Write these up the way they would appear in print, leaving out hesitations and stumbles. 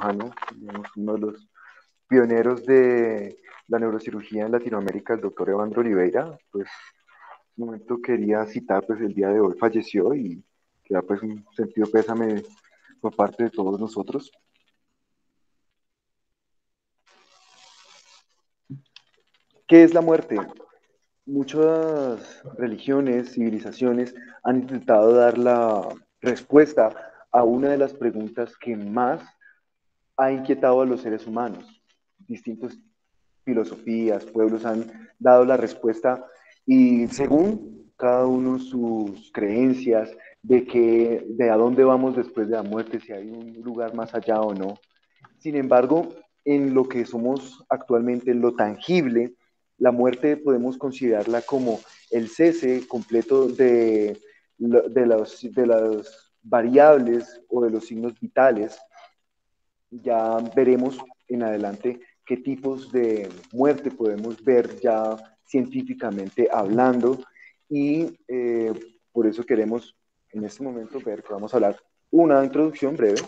neurocirujano, digamos, uno de los pioneros de la neurocirugía en Latinoamérica, el doctor Evandro Oliveira. Pues un momento quería citar, pues el día de hoy falleció y queda pues un sentido pésame por parte de todos nosotros. ¿Qué es la muerte? Muchas religiones, civilizaciones han intentado dar la respuesta a una de las preguntas que más ha inquietado a los seres humanos. Distintas filosofías, pueblos han dado la respuesta y según cada uno sus creencias de a dónde vamos después de la muerte, si hay un lugar más allá o no. Sin embargo, en lo que somos actualmente, en lo tangible, la muerte podemos considerarla como el cese completo de las variables o de los signos vitales. Ya veremos en adelante qué tipos de muerte podemos ver ya científicamente hablando y por eso queremos en este momento ver que vamos a hablar una introducción breve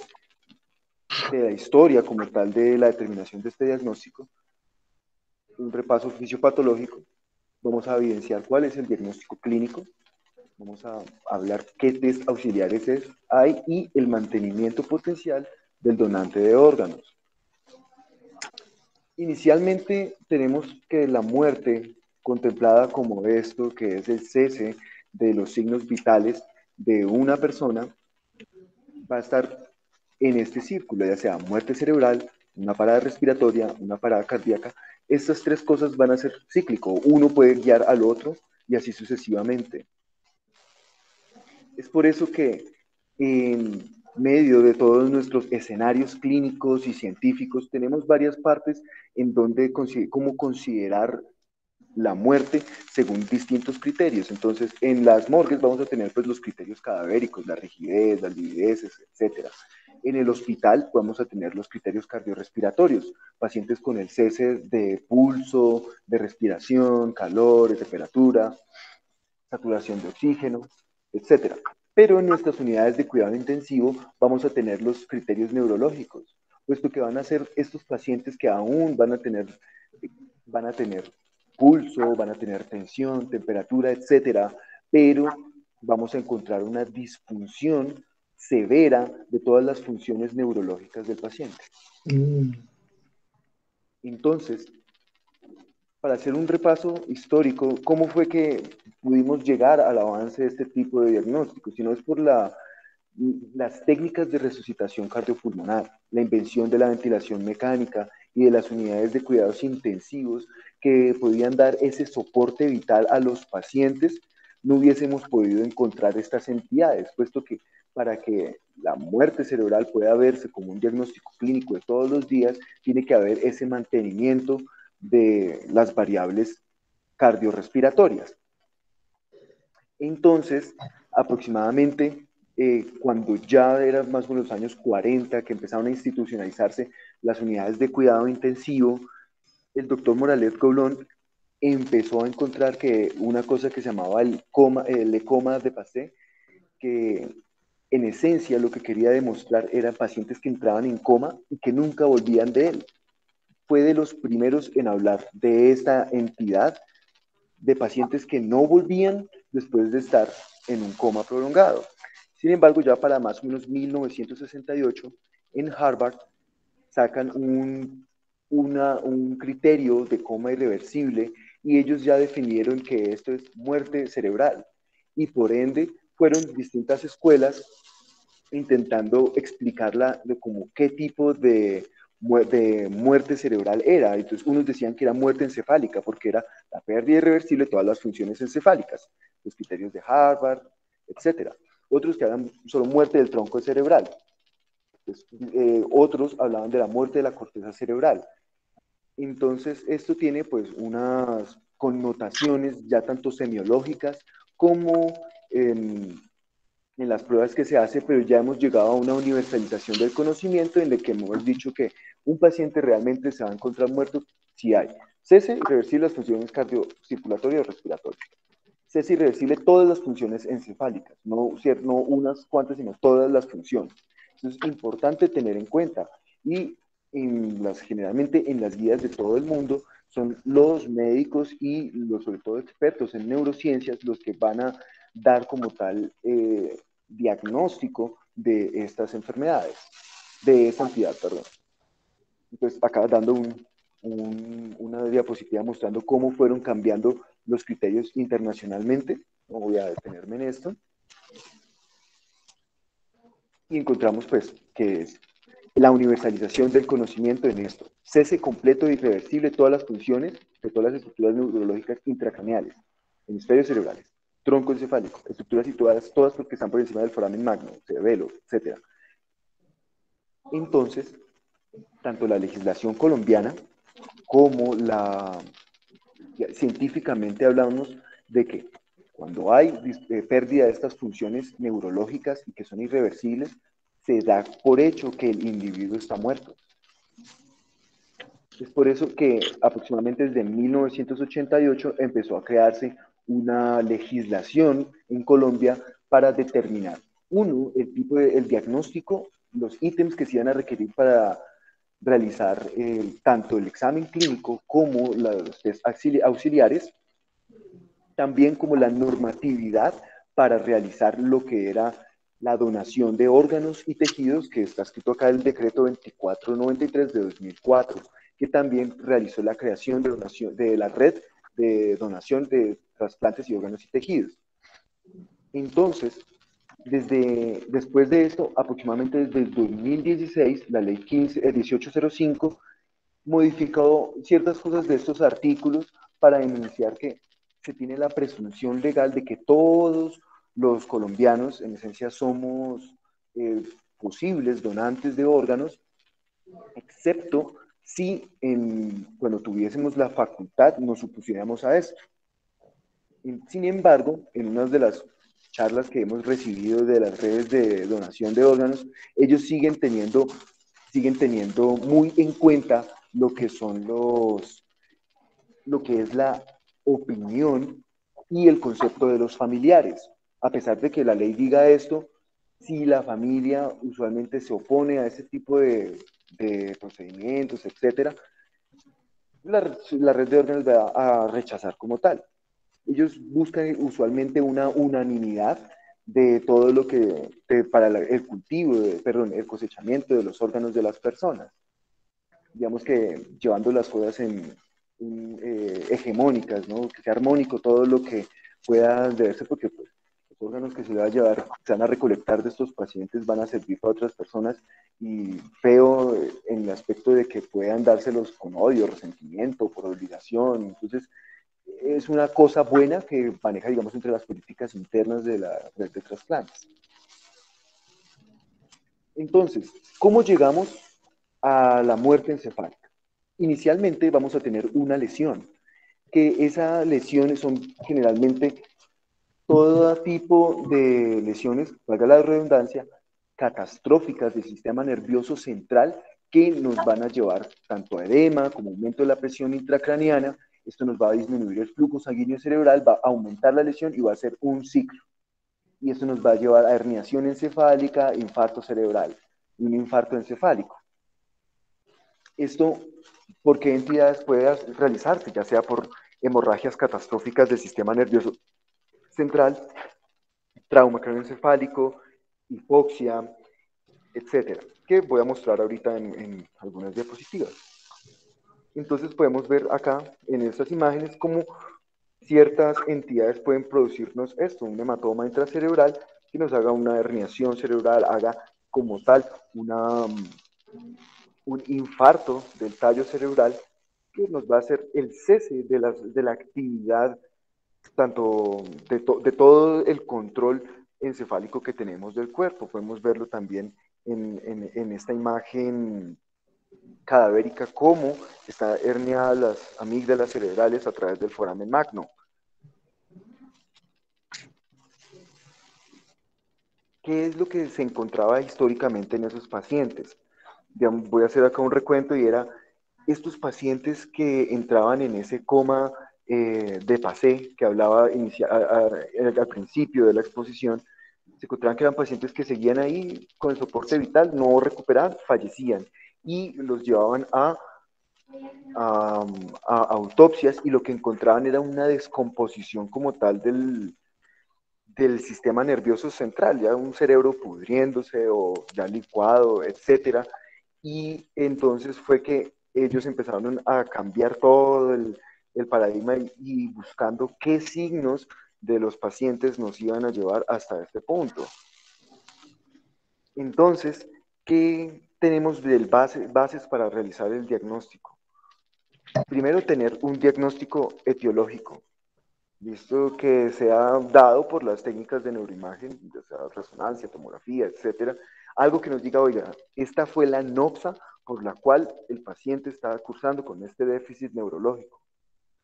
de la historia como tal de la determinación de este diagnóstico, un repaso fisiopatológico, vamos a evidenciar cuál es el diagnóstico clínico, vamos a hablar qué test auxiliares hay y el mantenimiento potencial del donante de órganos. Inicialmente tenemos que la muerte, contemplada como esto, que es el cese de los signos vitales de una persona, va a estar en este círculo, ya sea muerte cerebral, una parada respiratoria, una parada cardíaca. Estas tres cosas van a ser cíclico, uno puede guiar al otro y así sucesivamente. Es por eso que en medio de todos nuestros escenarios clínicos y científicos tenemos varias partes en donde cómo considerar la muerte según distintos criterios. Entonces, en las morgues vamos a tener pues los criterios cadavéricos, la rigidez, las livideces, etcétera. En el hospital vamos a tener los criterios cardiorrespiratorios, pacientes con el cese de pulso, de respiración, calor, de temperatura, saturación de oxígeno, etcétera. Pero en nuestras unidades de cuidado intensivo vamos a tener los criterios neurológicos, puesto que van a ser estos pacientes que aún van a tener pulso, van a tener tensión, temperatura, etcétera, pero vamos a encontrar una disfunción severa de todas las funciones neurológicas del paciente. Entonces, para hacer un repaso histórico, ¿cómo fue que pudimos llegar al avance de este tipo de diagnóstico? Si no es por las técnicas de resucitación cardiopulmonar, la invención de la ventilación mecánica y de las unidades de cuidados intensivos que podían dar ese soporte vital a los pacientes, no hubiésemos podido encontrar estas entidades, puesto que para que la muerte cerebral pueda verse como un diagnóstico clínico de todos los días, tiene que haber ese mantenimiento de las variables cardiorrespiratorias. Entonces, aproximadamente cuando ya eran más o menos los años 40 que empezaron a institucionalizarse las unidades de cuidado intensivo, el doctor Moralet Goblón empezó a encontrar que una cosa que se llamaba el coma de Pasté, que en esencia lo que quería demostrar eran pacientes que entraban en coma y que nunca volvían de él. Fue de los primeros en hablar de esta entidad de pacientes que no volvían después de estar en un coma prolongado. Sin embargo, ya para más o menos 1968, en Harvard sacan un criterio de coma irreversible y ellos ya definieron que esto es muerte cerebral y por ende fueron distintas escuelas intentando explicarla de como qué tipo de muerte cerebral era. Entonces, unos decían que era muerte encefálica, porque era la pérdida irreversible de todas las funciones encefálicas, los criterios de Harvard, etcétera. Otros que eran solo muerte del tronco cerebral. Entonces, otros hablaban de la muerte de la corteza cerebral. Entonces, esto tiene pues unas connotaciones ya tanto semiológicas como en las pruebas que se hace, pero ya hemos llegado a una universalización del conocimiento en el que hemos dicho que un paciente realmente se va a encontrar muerto si hay cese irreversible de las funciones cardiocirculatorias o respiratorias, cese irreversible de todas las funciones encefálicas, no unas cuantas, sino todas las funciones. Entonces es importante tener en cuenta y generalmente en las guías de todo el mundo son los médicos y los sobre todo expertos en neurociencias los que van a dar como tal diagnóstico de estas enfermedades, de esta entidad, perdón. Entonces, acá dando una diapositiva mostrando cómo fueron cambiando los criterios internacionalmente. No voy a detenerme en esto. Y encontramos pues que es la universalización del conocimiento en esto. Cese completo e irreversible de todas las funciones de todas las estructuras neurológicas intracraneales, hemisferios cerebrales, tronco encefálico, estructuras situadas todas porque están por encima del foramen magno, cerebelo, etc. Entonces, tanto la legislación colombiana como científicamente hablamos de que cuando hay pérdida de estas funciones neurológicas y que son irreversibles, se da por hecho que el individuo está muerto. Es por eso que aproximadamente desde 1988 empezó a crearse una legislación en Colombia para determinar, uno, el diagnóstico, los ítems que se iban a requerir para realizar tanto el examen clínico como los test auxiliares, también como la normatividad para realizar lo que era la donación de órganos y tejidos, que está escrito acá en el decreto 2493 de 2004, que también realizó la creación de la red de donación de trasplantes y órganos y tejidos. Entonces, después de esto, aproximadamente desde el 2016, la ley 1805 modificado ciertas cosas de estos artículos para denunciar que se tiene la presunción legal de que todos los colombianos, en esencia, somos posibles donantes de órganos, excepto si cuando tuviésemos la facultad nos supusiéramos a esto. Sin embargo, en una de las charlas que hemos recibido de las redes de donación de órganos, ellos siguen teniendo muy en cuenta lo que son lo que es la opinión y el concepto de los familiares. A pesar de que la ley diga esto, si la familia usualmente se opone a ese tipo de procedimientos, etcétera, la red de órganos va a rechazar como tal. Ellos buscan usualmente una unanimidad de todo lo que, para el cultivo, perdón, el cosechamiento de los órganos de las personas. Digamos que llevando las cosas hegemónicas, ¿no? Que sea armónico todo lo que pueda deberse, porque pues, los órganos que se van a llevar, se van a recolectar de estos pacientes van a servir para otras personas y feo en el aspecto de que puedan dárselos con odio, resentimiento, por obligación. Entonces, es una cosa buena que maneja, digamos, entre las políticas internas de la red de trasplantes. Entonces, ¿cómo llegamos a la muerte encefálica? Inicialmente vamos a tener una lesión, que esas lesiones son generalmente todo tipo de lesiones, valga la redundancia, catastróficas del sistema nervioso central que nos van a llevar tanto a edema como aumento de la presión intracraneana. Esto nos va a disminuir el flujo sanguíneo cerebral, va a aumentar la lesión y va a ser un ciclo. Y esto nos va a llevar a herniación encefálica, infarto cerebral y un infarto encefálico. Esto, ¿por qué entidades puede realizarse? Ya sea por hemorragias catastróficas del sistema nervioso central, trauma craneoencefálico, hipoxia, etcétera, que voy a mostrar ahorita en algunas diapositivas. Entonces podemos ver acá en estas imágenes cómo ciertas entidades pueden producirnos esto, un hematoma intracerebral que nos haga una herniación cerebral, haga como tal un infarto del tallo cerebral que nos va a hacer el cese de la actividad, tanto de todo el control encefálico que tenemos del cuerpo. Podemos verlo también en esta imagen cadavérica, cómo está herniada las amígdalas cerebrales a través del foramen magno. ¿Qué es lo que se encontraba históricamente en esos pacientes? Digamos, voy a hacer acá un recuento y era estos pacientes que entraban en ese coma de pasé que hablaba al principio de la exposición, se encontraban que eran pacientes que seguían ahí con el soporte vital, no recuperaban, fallecían. y los llevaban a, a autopsias y lo que encontraban era una descomposición como tal del sistema nervioso central, ya un cerebro pudriéndose o ya licuado, etcétera. Y entonces fue que ellos empezaron a cambiar todo el paradigma y buscando qué signos de los pacientes nos iban a llevar hasta este punto. Entonces, ¿qué tenemos de bases para realizar el diagnóstico? Primero, tener un diagnóstico etiológico, visto que se ha dado por las técnicas de neuroimagen, ya sea resonancia, tomografía, etcétera, algo que nos diga, oiga, esta fue la noxa por la cual el paciente está cursando con este déficit neurológico.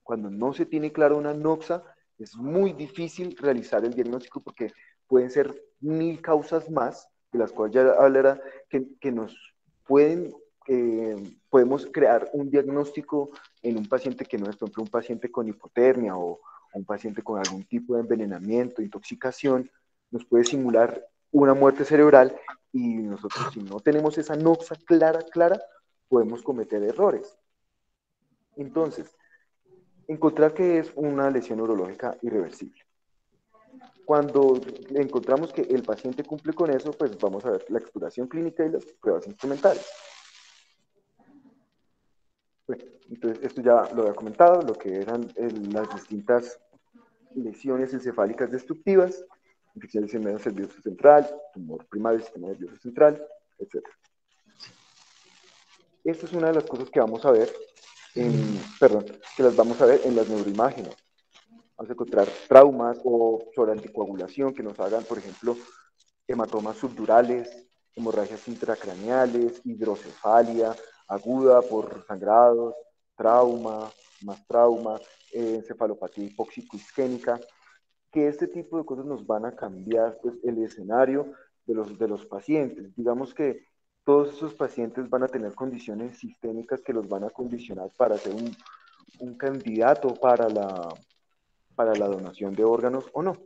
Cuando no se tiene claro una noxa, es muy difícil realizar el diagnóstico porque pueden ser mil causas más, de las cuales ya hablará, que nos pueden, podemos crear un diagnóstico en un paciente que no es, por ejemplo, un paciente con hipotermia o un paciente con algún tipo de envenenamiento, intoxicación, nos puede simular una muerte cerebral y nosotros si no tenemos esa noxa clara, podemos cometer errores. Entonces, encontrar que es una lesión neurológica irreversible. Cuando encontramos que el paciente cumple con eso, pues vamos a ver la exploración clínica y las pruebas instrumentales. Bueno, entonces esto ya lo había comentado, lo que eran las distintas lesiones encefálicas destructivas, infección del sistema nervioso central, tumor primario del sistema nervioso central, etc. Esta es una de las cosas que vamos a ver perdón, que las vamos a ver en las neuroimágenes. Vamos a encontrar traumas o sobre anticoagulación que nos hagan, por ejemplo, hematomas subdurales, hemorragias intracraneales, hidrocefalia aguda por sangrados, trauma, más trauma, encefalopatía hipóxico-isquémica, que este tipo de cosas nos van a cambiar pues, el escenario de los pacientes. Digamos que todos esos pacientes van a tener condiciones sistémicas que los van a condicionar para ser un candidato para la donación de órganos o no.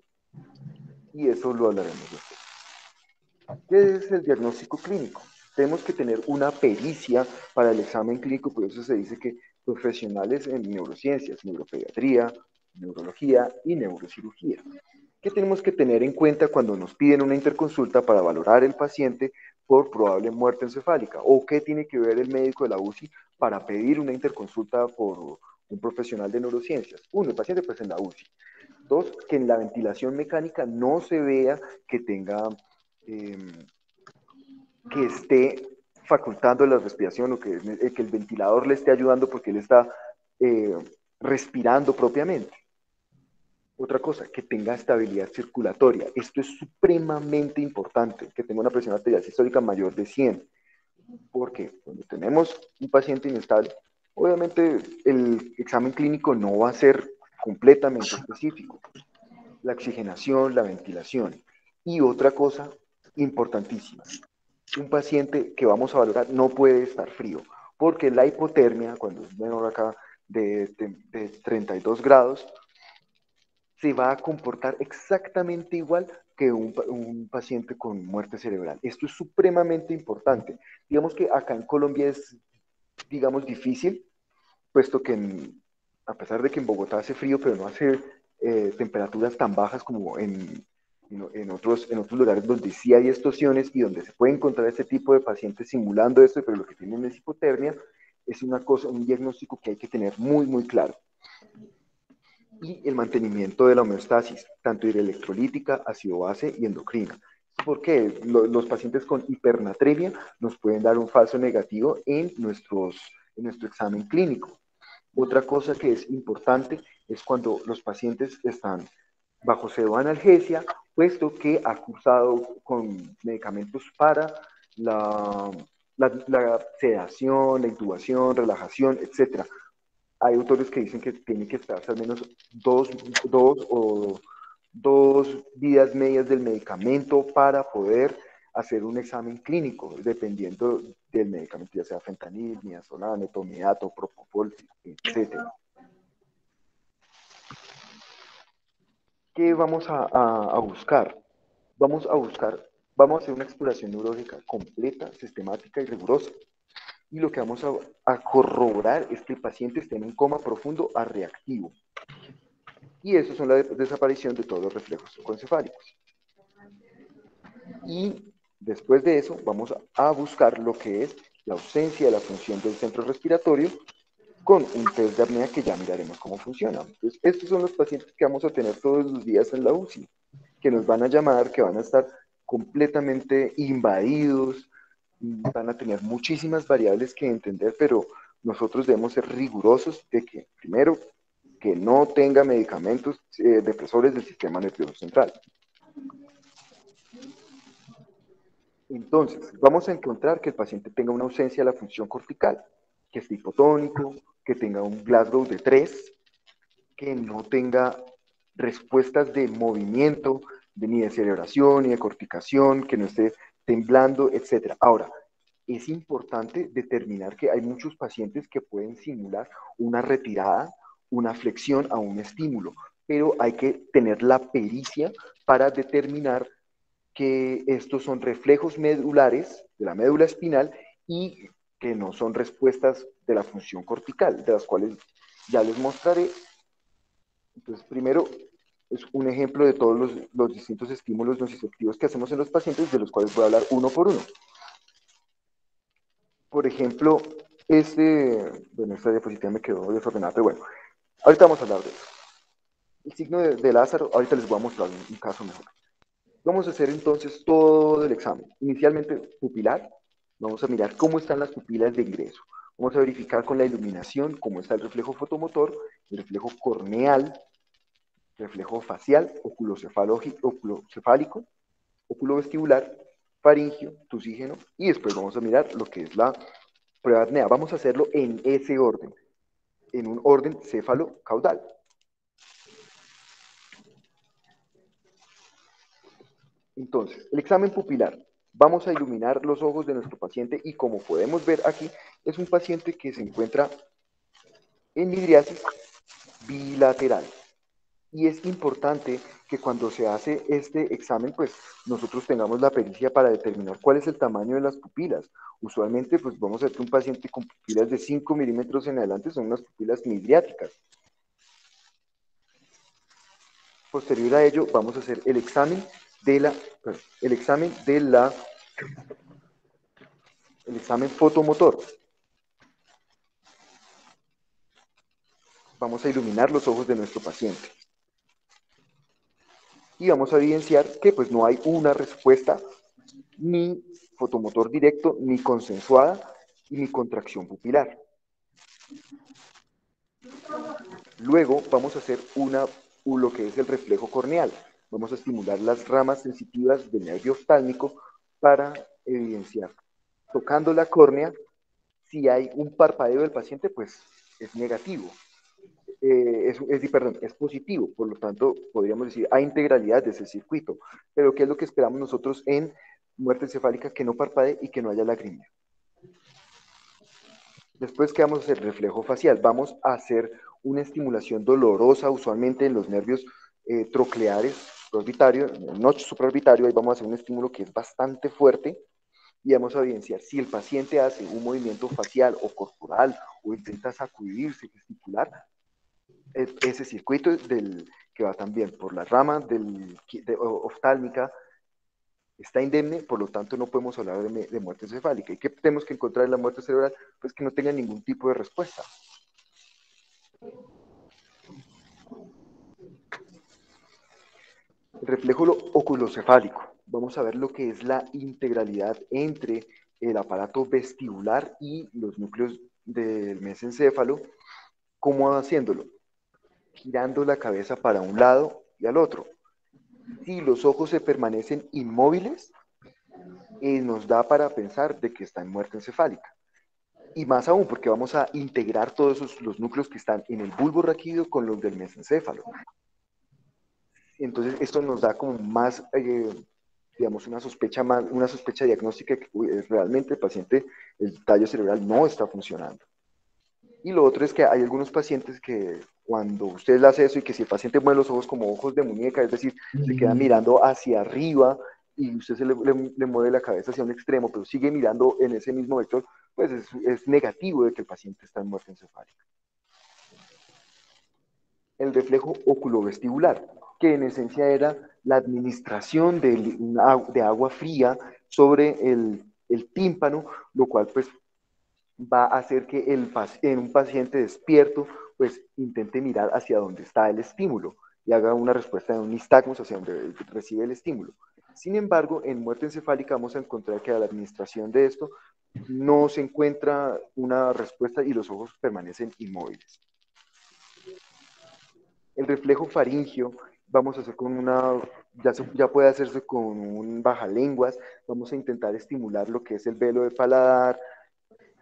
Y eso lo hablaremos después. ¿Qué es el diagnóstico clínico? Tenemos que tener una pericia para el examen clínico, por eso se dice que profesionales en neurociencias, neuropediatría, neurología y neurocirugía. ¿Qué tenemos que tener en cuenta cuando nos piden una interconsulta para valorar el paciente por probable muerte encefálica? ¿O qué tiene que ver el médico de la UCI para pedir una interconsulta por un profesional de neurociencias? Uno, el paciente pues en la UCI. Dos, que en la ventilación mecánica no se vea que tenga, eh, que esté facultando la respiración o que el ventilador le esté ayudando porque él está eh, respirando propiamente. Otra cosa, que tenga estabilidad circulatoria. Esto es supremamente importante, que tenga una presión arterial sistólica mayor de 100, porque cuando tenemos un paciente inestable, obviamente el examen clínico no va a ser completamente específico. La oxigenación, la ventilación. Y otra cosa importantísima, un paciente que vamos a valorar no puede estar frío, porque la hipotermia, cuando es menor acá de 32 grados, se va a comportar exactamente igual que un paciente con muerte cerebral. Esto es supremamente importante. Digamos que acá en Colombia es, digamos, difícil, puesto que a pesar de que en Bogotá hace frío, pero no hace temperaturas tan bajas como en otros lugares donde sí hay estaciones y donde se puede encontrar este tipo de pacientes simulando esto, pero lo que tienen es hipotermia, es una cosa, un diagnóstico que hay que tener muy claro. Y el mantenimiento de la homeostasis, tanto hidroelectrolítica, ácido base y endocrina. Porque los pacientes con hipernatremia nos pueden dar un falso negativo en nuestro examen clínico. Otra cosa que es importante es cuando los pacientes están bajo pseudoanalgesia, puesto que ha cursado con medicamentos para la sedación, la intubación, relajación, etcétera. Hay autores que dicen que tiene que estarse al menos dos o dos vidas medias del medicamento para poder hacer un examen clínico, dependiendo del medicamento, ya sea fentanil, midazolam, etomidato, propofol, etcétera. ¿Qué vamos a buscar? Vamos a buscar, vamos a hacer una exploración neurológica completa, sistemática y rigurosa. y lo que vamos a corroborar es que el paciente esté en un coma profundo a reactivo. Y eso son la desaparición de todos los reflejos concefálicos. Y después de eso vamos a buscar lo que es la ausencia de la función del centro respiratorio con un test de apnea que ya miraremos cómo funciona. Entonces, estos son los pacientes que vamos a tener todos los días en la UCI, que nos van a llamar, que van a estar completamente invadidos, van a tener muchísimas variables que entender, pero nosotros debemos ser rigurosos de que, primero, que no tenga medicamentos depresores del sistema nervioso central. Entonces, vamos a encontrar que el paciente tenga una ausencia de la función cortical, que esté hipotónico, que tenga un Glasgow de 3, que no tenga respuestas de movimiento, ni de celebración, ni de corticación, que no esté temblando, etc. Ahora, es importante determinar que hay muchos pacientes que pueden simular una retirada, una flexión a un estímulo, pero hay que tener la pericia para determinar que estos son reflejos medulares de la médula espinal y que no son respuestas de la función cortical, de las cuales ya les mostraré. Entonces, primero es un ejemplo de todos los distintos estímulos nociceptivos que hacemos en los pacientes, de los cuales voy a hablar uno por uno. Por ejemplo, esta diapositiva me quedó desordenada, pero bueno, ahorita vamos a hablar de eso. El signo de Lázaro, ahorita les voy a mostrar un caso mejor. Vamos a hacer entonces todo el examen. Inicialmente pupilar, vamos a mirar cómo están las pupilas de ingreso. Vamos a verificar con la iluminación cómo está el reflejo fotomotor, el reflejo corneal, reflejo facial, oculocefálico, oculovestibular, faringio, tusígeno, y después vamos a mirar lo que es la prueba de apnea. Vamos a hacerlo en ese orden, en un orden céfalo-caudal. Entonces, el examen pupilar. Vamos a iluminar los ojos de nuestro paciente y como podemos ver aquí, es un paciente que se encuentra en midriasis bilateral. Y es importante que cuando se hace este examen, pues nosotros tengamos la pericia para determinar cuál es el tamaño de las pupilas. Usualmente, pues vamos a ver que un paciente con pupilas de 5 milímetros en adelante son unas pupilas midriáticas. Posterior a ello, vamos a hacer el examen fotomotor. Vamos a iluminar los ojos de nuestro paciente. Y vamos a evidenciar que pues no hay una respuesta ni fotomotor directo, ni consensuada, ni contracción pupilar. Luego vamos a hacer lo que es el reflejo corneal. Vamos a estimular las ramas sensitivas del nervio oftálmico para evidenciar, tocando la córnea, si hay un parpadeo del paciente, pues es negativo. Es positivo, por lo tanto, podríamos decir, hay integralidad de ese circuito. Pero, ¿qué es lo que esperamos nosotros en muerte encefálica? Que no parpadee y que no haya lagrimia. Después, ¿qué vamos a hacer? Reflejo facial. Vamos a hacer una estimulación dolorosa, usualmente en los nervios trocleares, supraorbitario, en el nocho supraorbitario. Ahí vamos a hacer un estímulo que es bastante fuerte y vamos a evidenciar si el paciente hace un movimiento facial o corporal o intenta sacudirse, gesticular, ese circuito que va también por la rama oftálmica está indemne, por lo tanto no podemos hablar de muerte encefálica. ¿Y qué tenemos que encontrar en la muerte cerebral? Pues que no tenga ningún tipo de respuesta. El reflejo oculocefálico. Vamos a ver lo que es la integralidad entre el aparato vestibular y los núcleos del mesencéfalo. ¿Cómo haciéndolo? Girando la cabeza para un lado y al otro. Si los ojos se permanecen inmóviles, nos da para pensar de que está en muerte encefálica. Y más aún, porque vamos a integrar todos los núcleos que están en el bulbo raquídeo con los del mesencéfalo. Entonces, esto nos da como más, digamos, una sospecha diagnóstica que realmente el paciente, el tallo cerebral no está funcionando. Y lo otro es que hay algunos pacientes que cuando usted le hace eso y que si el paciente mueve los ojos como ojos de muñeca, es decir, se queda mirando hacia arriba y usted le mueve la cabeza hacia un extremo, pero sigue mirando en ese mismo vector, pues es negativo de que el paciente está en muerte encefálica. El reflejo oculovestibular, que en esencia era la administración de agua fría sobre el tímpano, lo cual pues va a hacer que en un paciente despierto pues intente mirar hacia donde está el estímulo y haga una respuesta de un nistagmus hacia donde recibe el estímulo. Sin embargo, en muerte encefálica vamos a encontrar que a la administración de esto no se encuentra una respuesta y los ojos permanecen inmóviles. El reflejo faríngeo vamos a hacer con ya puede hacerse con un bajalenguas, vamos a intentar estimular lo que es el velo de paladar,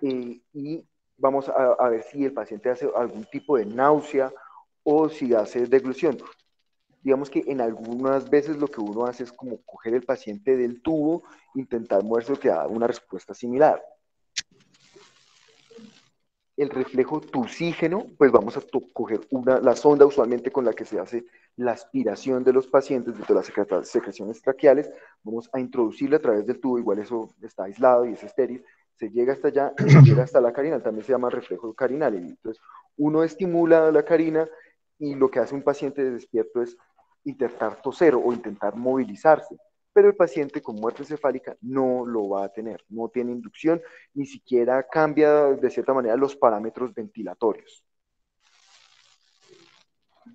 y vamos a ver si el paciente hace algún tipo de náusea o si hace deglución. Digamos que en algunas veces lo que uno hace es como coger el paciente del tubo, intentar moverse, que da una respuesta similar. El reflejo tusígeno, pues vamos a coger la sonda usualmente con la que se hace la aspiración de los pacientes de todas las secreciones traqueales, vamos a introducirla a través del tubo, igual eso está aislado y es estéril, se llega hasta allá y se llega hasta la carina, también se llama reflejo carinal. Entonces, uno estimula la carina y lo que hace un paciente despierto es intentar toser o intentar movilizarse, pero el paciente con muerte encefálica no lo va a tener, no tiene inducción, ni siquiera cambia de cierta manera los parámetros ventilatorios.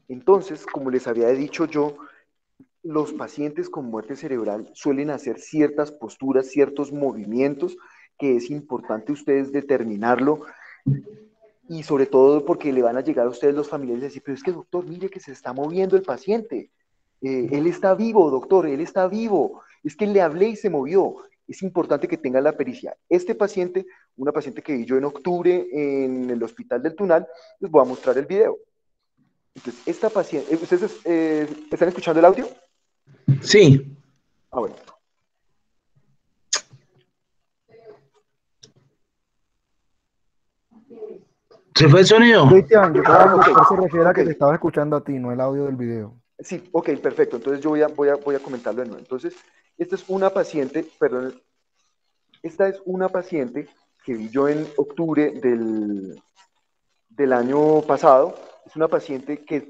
Entonces, como les había dicho yo, los pacientes con muerte cerebral suelen hacer ciertas posturas, ciertos movimientos, que es importante ustedes determinarlo, y sobre todo porque le van a llegar a ustedes los familiares y decir, pero es que doctor, mire que se está moviendo el paciente, él está vivo, doctor, él está vivo, es que le hablé y se movió. Es importante que tengan la pericia. Este paciente, una paciente que vi yo en octubre en el hospital del Tunal, les voy a mostrar el video. Entonces, esta paciente, ¿ustedes están escuchando el audio? Sí. Ah, bueno. ¿Se fue el sonido? Cristian, yo creo que el Ok, doctor se refiere a ok. que te estaba escuchando a ti, no el audio del video. Sí, ok, perfecto. Entonces yo voy a comentarlo de nuevo. Entonces, esta es una paciente, perdón, esta es una paciente que vi yo en octubre del año pasado. Es una paciente que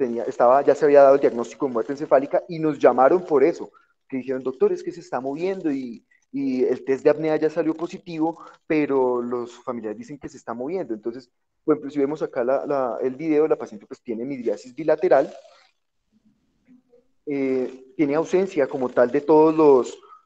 ya se había dado el diagnóstico de muerte encefálica y nos llamaron por eso, que dijeron, doctor, es que se está moviendo y el test de apnea ya salió positivo, pero los familiares dicen que se está moviendo. Entonces, por ejemplo, si vemos acá el video, la paciente pues tiene midriasis bilateral, tiene ausencia como tal de todos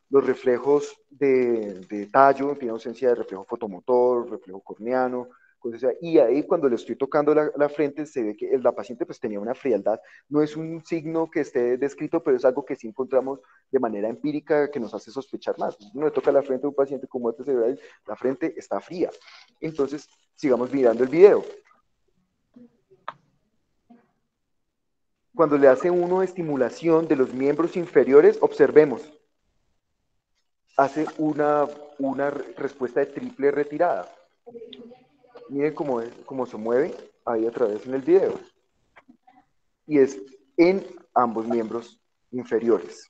los reflejos de tallo, tiene ausencia de reflejo fotomotor, reflejo corneano, cosas, y ahí cuando le estoy tocando la frente se ve que la paciente pues tenía una frialdad. No es un signo que esté descrito, pero es algo que sí encontramos de manera empírica que nos hace sospechar más. Uno le toca la frente a un paciente con muerte cerebral, la frente está fría. Entonces, sigamos mirando el video. Cuando le hace uno estimulación de los miembros inferiores, observemos, hace una respuesta de triple retirada. Miren cómo se mueve ahí a través en el video. Y es en ambos miembros inferiores.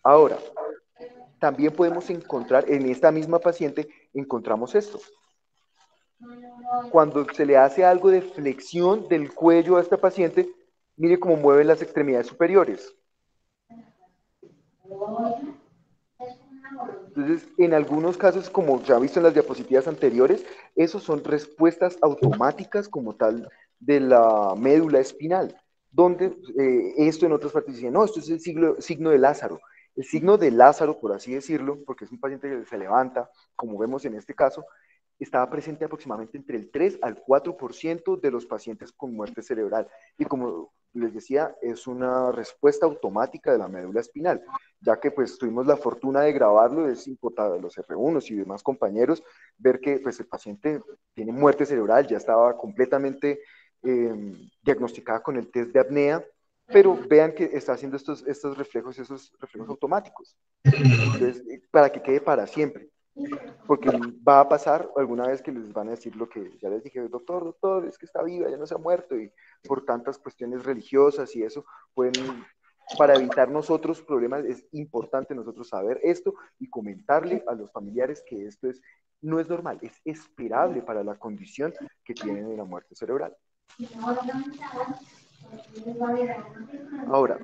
Ahora, también podemos encontrar, en esta misma paciente, encontramos esto. Cuando se le hace algo de flexión del cuello a esta paciente, mire cómo mueven las extremidades superiores. Entonces, en algunos casos, como ya visto en las diapositivas anteriores, esos son respuestas automáticas como tal de la médula espinal, donde esto en otras partes dicen, no, esto es el signo de Lázaro. El signo de Lázaro, por así decirlo, porque es un paciente que se levanta, como vemos en este caso, estaba presente aproximadamente entre el 3 al 4% de los pacientes con muerte cerebral. Y como les decía, es una respuesta automática de la médula espinal, ya que pues tuvimos la fortuna de grabarlo, es importante, los R1 y demás compañeros, ver que pues el paciente tiene muerte cerebral, ya estaba completamente diagnosticada con el test de apnea, pero vean que está haciendo esos reflejos automáticos. Entonces, para que quede para siempre. porque va a pasar alguna vez que les van a decir lo que ya les dije, doctor, doctor, es que está viva, ya no se ha muerto, y por tantas cuestiones religiosas y eso, pueden, para evitar nosotros problemas, es importante nosotros saber esto y comentarle a los familiares que esto es, no es normal, es esperable para la condición que tienen de la muerte cerebral. Ahora,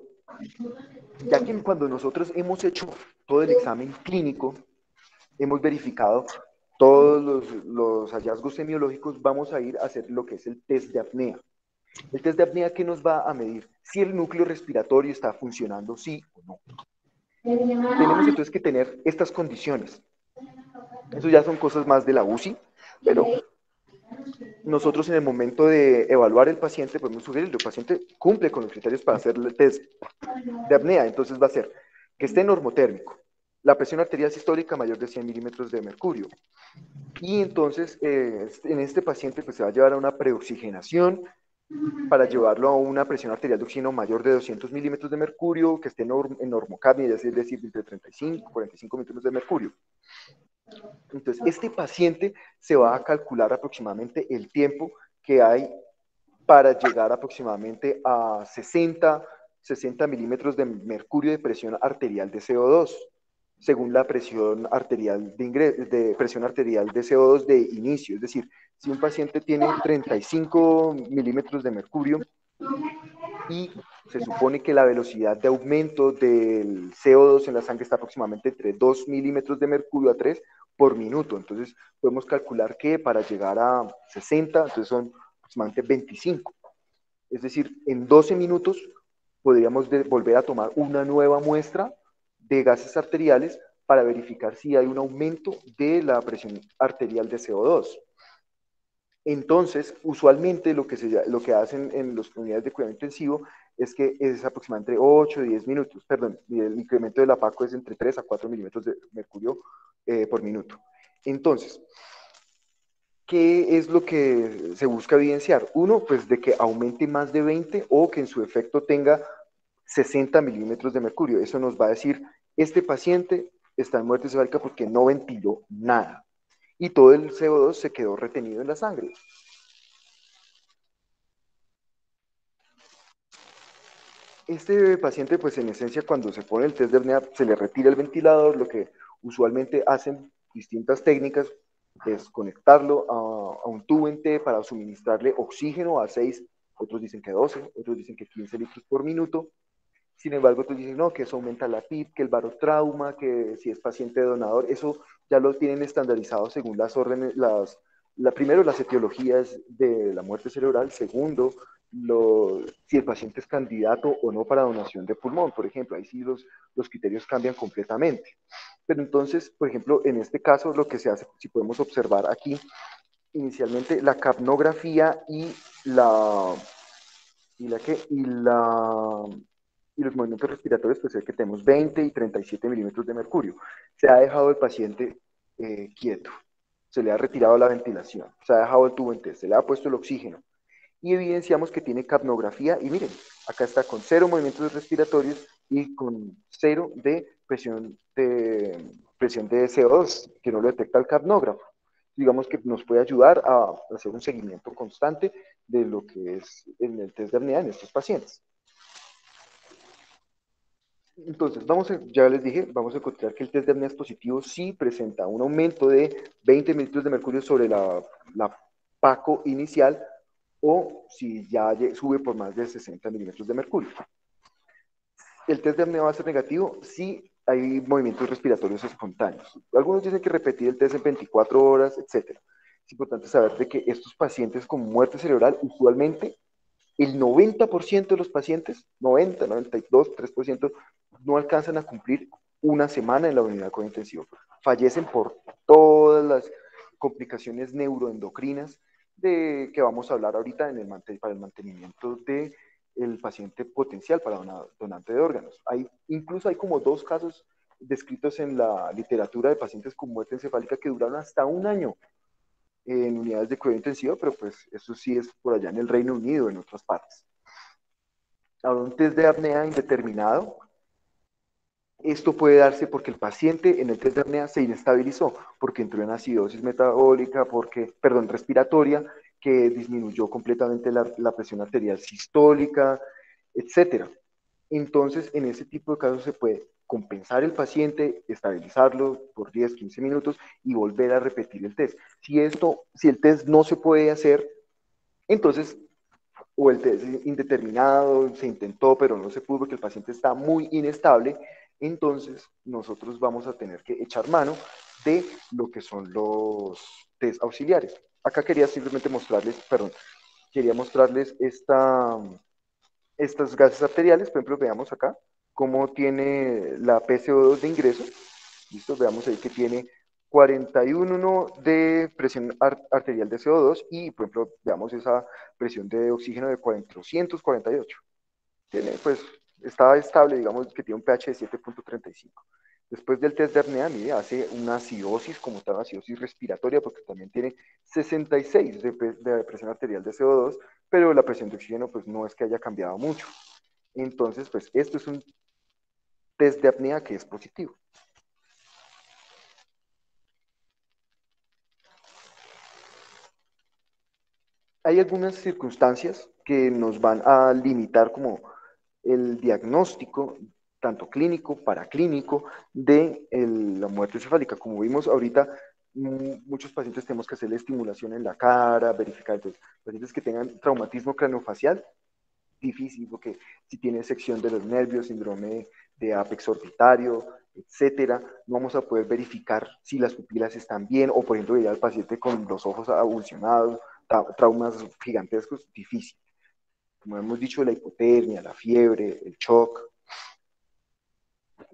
ya que cuando nosotros hemos hecho todo el examen clínico, hemos verificado todos los hallazgos semiológicos, vamos a ir a hacer lo que es el test de apnea. El test de apnea, ¿qué nos va a medir? Si el núcleo respiratorio está funcionando, sí o no. Tenemos entonces que tener estas condiciones. Eso ya son cosas más de la UCI, pero nosotros en el momento de evaluar el paciente podemos sugerir que el paciente cumple con los criterios para hacer el test de apnea. Entonces va a ser que esté normotérmico, la presión arterial sistólica mayor de 100 milímetros de mercurio. Y entonces en este paciente pues, se va a llevar a una preoxigenación para llevarlo a una presión arterial de oxígeno mayor de 200 milímetros de mercurio, que esté en normocapnia, es decir, entre 35 y 45 milímetros de mercurio. Entonces, este paciente se va a calcular aproximadamente el tiempo que hay para llegar aproximadamente a 60 milímetros de mercurio de presión arterial de CO2, según la presión arterial de presión arterial de CO2 de inicio. Es decir, si un paciente tiene 35 milímetros de mercurio y se supone que la velocidad de aumento del CO2 en la sangre está aproximadamente entre 2 milímetros de mercurio a 3 por minuto. Entonces, podemos calcular que para llegar a 60, entonces son aproximadamente 25. Es decir, en 12 minutos podríamos volver a tomar una nueva muestra de gases arteriales para verificar si hay un aumento de la presión arterial de CO2. Entonces, usualmente lo que hacen en las unidades de cuidado intensivo es que es aproximadamente 8 o 10 minutos, perdón, y el incremento del APACO es entre 3 a 4 milímetros de mercurio por minuto. Entonces, ¿qué es lo que se busca evidenciar? Uno, pues de que aumente más de 20 o que en su efecto tenga 60 milímetros de mercurio. Eso nos va a decir, este paciente está en muerte cefálica porque no ventiló nada y todo el CO2 se quedó retenido en la sangre. Este paciente, pues en esencia, cuando se pone el test de apnea, se le retira el ventilador. Lo que usualmente hacen distintas técnicas es conectarlo a un tubo en T para suministrarle oxígeno a 6, otros dicen que 12, otros dicen que 15 litros por minuto. Sin embargo, tú dices, no, que eso aumenta la PIP, que el barotrauma, que si es paciente donador, eso ya lo tienen estandarizado según las órdenes, primero las etiologías de la muerte cerebral, segundo, si el paciente es candidato o no para donación de pulmón, por ejemplo, ahí sí los criterios cambian completamente. Pero entonces, por ejemplo, en este caso, lo que se hace, si podemos observar aquí, inicialmente la capnografía y la que y la y los movimientos respiratorios, pues es que tenemos 20 y 37 milímetros de mercurio. Se ha dejado el paciente quieto, se le ha retirado la ventilación, se ha dejado el tubo en test, se le ha puesto el oxígeno y evidenciamos que tiene capnografía y miren, acá está con 0 movimientos respiratorios y con 0 de presión de CO2, que no lo detecta el capnógrafo. Digamos que nos puede ayudar a hacer un seguimiento constante de lo que es en el test de apnea en estos pacientes. Entonces, ya les dije, vamos a encontrar que el test de apnea positivo sí presenta un aumento de 20 mililitros de mercurio sobre la PACO inicial o si ya sube por más de 60 milímetros de mercurio. El test de apnea va a ser negativo si hay movimientos respiratorios espontáneos. Algunos dicen que repetir el test en 24 horas, etc. Es importante saber de que estos pacientes con muerte cerebral usualmente el 90% de los pacientes, 90, 92, 3%, no alcanzan a cumplir una semana en la unidad de cuidado intensivo. Fallecen por todas las complicaciones neuroendocrinas de que vamos a hablar ahorita para el mantenimiento del paciente potencial para donante de órganos. Incluso hay como 2 casos descritos en la literatura de pacientes con muerte encefálica que duraron hasta un año en unidades de cuidado intensivo, pero pues eso sí es por allá en el Reino Unido, en otras partes. Ahora, un test de apnea indeterminado Esto puede darse porque el paciente en el test de apnea se inestabilizó, porque entró en acidosis metabólica, respiratoria, que disminuyó completamente la presión arterial sistólica, etcétera. Entonces, en ese tipo de casos se puede compensar el paciente, estabilizarlo por 10, 15 minutos y volver a repetir el test. Si el test no se puede hacer, entonces, o el test indeterminado, se intentó, pero no se pudo porque el paciente está muy inestable, entonces nosotros vamos a tener que echar mano de lo que son los test auxiliares. Acá quería simplemente quería mostrarles estos gases arteriales. Por ejemplo, veamos acá cómo tiene la PCO2 de ingreso. Listo, veamos ahí que tiene 41 de presión arterial de CO2 y, por ejemplo, veamos esa presión de oxígeno de 448. Tiene, pues, está estable, digamos que tiene un pH de 7.35. Después del test de apnea, mire, hace una acidosis, como tal, acidosis respiratoria, porque también tiene 66 de presión arterial de CO2, pero la presión de oxígeno, pues, no es que haya cambiado mucho. Entonces, pues, esto es un test de apnea que es positivo. Hay algunas circunstancias que nos van a limitar como el diagnóstico, tanto clínico, paraclínico, de la muerte encefálica. Como vimos ahorita, muchos pacientes tenemos que hacer estimulación en la cara, verificar. Entonces, pacientes que tengan traumatismo craneofacial, difícil, porque si tiene sección de los nervios, síndrome de apex orbitario, etcétera, no vamos a poder verificar si las pupilas están bien, o por ejemplo, ya el paciente con los ojos avulsionados, traumas gigantescos, difícil. Como hemos dicho, la hipotermia, la fiebre, el shock,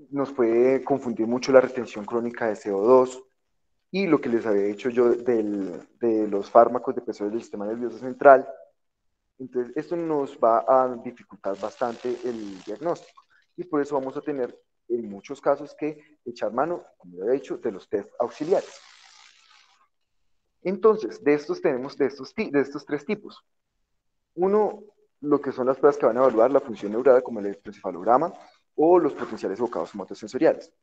nos puede confundir mucho la retención crónica de CO2 y lo que les había dicho yo de los fármacos depresores del sistema nervioso central. Entonces, esto nos va a dificultar bastante el diagnóstico y por eso vamos a tener en muchos casos que echar mano, como ya he dicho, de los test auxiliares. Entonces, de estos tres tipos. Uno, lo que son las pruebas que van a evaluar la función neural, como el electroencefalograma o los potenciales evocados somatosensoriales.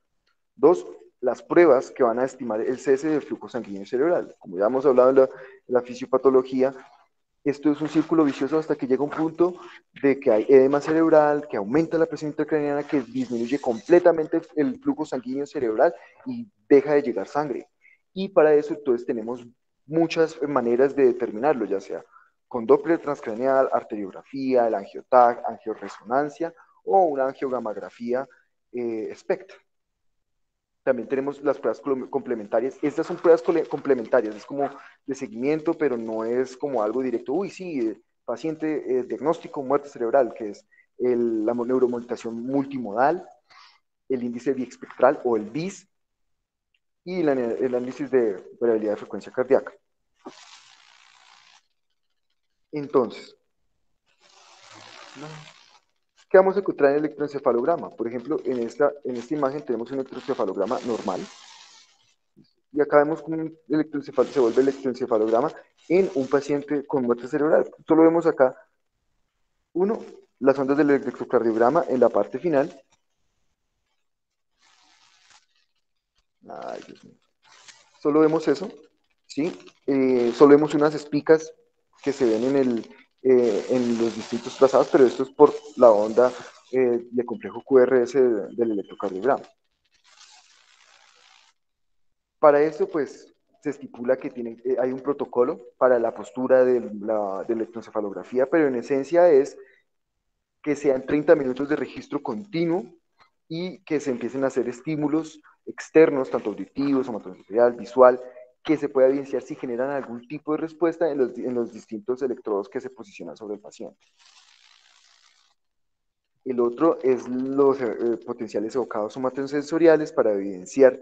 Dos, las pruebas que van a estimar el cese del flujo sanguíneo cerebral. Como ya hemos hablado en la fisiopatología, esto es un círculo vicioso hasta que llega un punto de que hay edema cerebral, que aumenta la presión intracraneana, que disminuye completamente el flujo sanguíneo cerebral y deja de llegar sangre. Y para eso entonces tenemos muchas maneras de determinarlo, ya sea con Doppler transcraneal, arteriografía, el angioTAC, angioresonancia o una angiogamografía SPECT. También tenemos las pruebas complementarias. Estas son pruebas complementarias, es como de seguimiento, pero no es como algo directo. Uy, sí, paciente, diagnóstico, muerte cerebral, que es la neuromodulación multimodal, el índice biespectral o el BIS y el análisis de variabilidad de frecuencia cardíaca. Entonces, ¿qué vamos a encontrar en el electroencefalograma? Por ejemplo, en esta imagen tenemos un electroencefalograma normal. Y acá vemos cómo se vuelve electroencefalograma en un paciente con muerte cerebral. Solo vemos acá, uno, las ondas del electrocardiograma en la parte final. Ay, Dios mío. Solo vemos eso, ¿sí? Solo vemos unas espicas que se ven en los distintos trazados, pero esto es por la onda de complejo QRS del electrocardiograma. Para eso, pues, se estipula que hay un protocolo para la postura de la electroencefalografía, pero en esencia es que sean 30 minutos de registro continuo y que se empiecen a hacer estímulos externos, tanto auditivos, somatosensorial, visual, que se pueda evidenciar si generan algún tipo de respuesta en los distintos electrodos que se posicionan sobre el paciente. El otro es los potenciales evocados somatosensoriales para evidenciar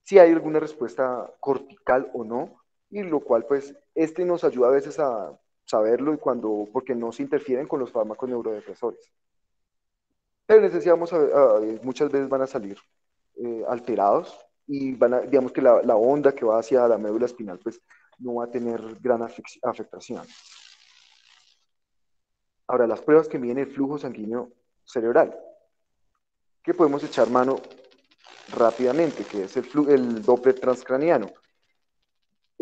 si hay alguna respuesta cortical o no, y lo cual pues nos ayuda a veces a saberlo porque no se interfieren con los fármacos neurodepresores. Pero necesitamos muchas veces van a salir alterados y digamos que la onda que va hacia la médula espinal pues no va a tener gran afectación. Ahora, las pruebas que miden el flujo sanguíneo cerebral. que podemos echar mano rápidamente, que es el Doppler transcraniano.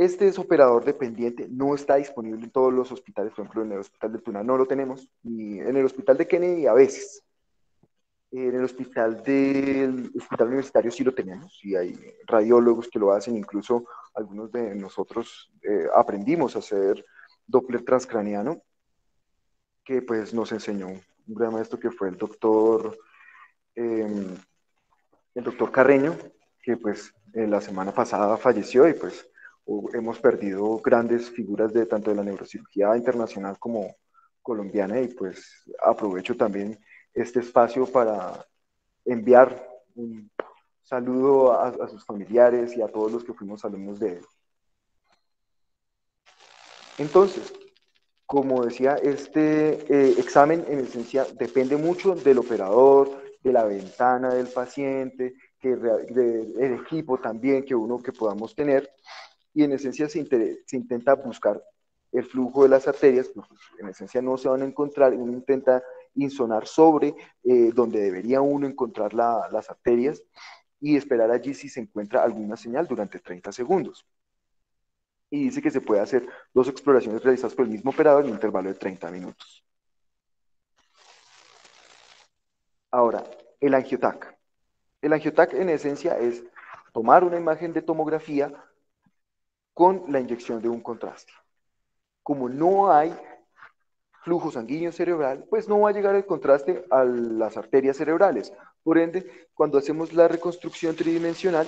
Este es operador dependiente, no está disponible en todos los hospitales, por ejemplo, en el Hospital de Tuna no lo tenemos, y en el Hospital de Kennedy a veces. En el hospital universitario sí lo tenemos, y hay radiólogos que lo hacen, incluso algunos de nosotros aprendimos a hacer Doppler transcraniano, que pues nos enseñó un gran maestro que fue eh, el doctor Carreño, que pues la semana pasada falleció y pues hemos perdido grandes figuras de tanto de la neurocirugía internacional como colombiana y pues aprovecho también este espacio para enviar un saludo a sus familiares y a todos los que fuimos alumnos de él. Entonces, como decía, este examen en esencia depende mucho del operador, de la ventana del paciente, del equipo también que podamos tener, y en esencia se intenta buscar el flujo de las arterias, pues en esencia no se van a encontrar, uno intenta insonar sobre donde debería uno encontrar las arterias y esperar allí si se encuentra alguna señal durante 30 segundos. Y dice que se puede hacer 2 exploraciones realizadas por el mismo operador en un intervalo de 30 minutos. Ahora, el angiotac. El angiotac en esencia es tomar una imagen de tomografía con la inyección de un contraste. Como no hay flujo sanguíneo cerebral, pues no va a llegar el contraste a las arterias cerebrales. Por ende, cuando hacemos la reconstrucción tridimensional,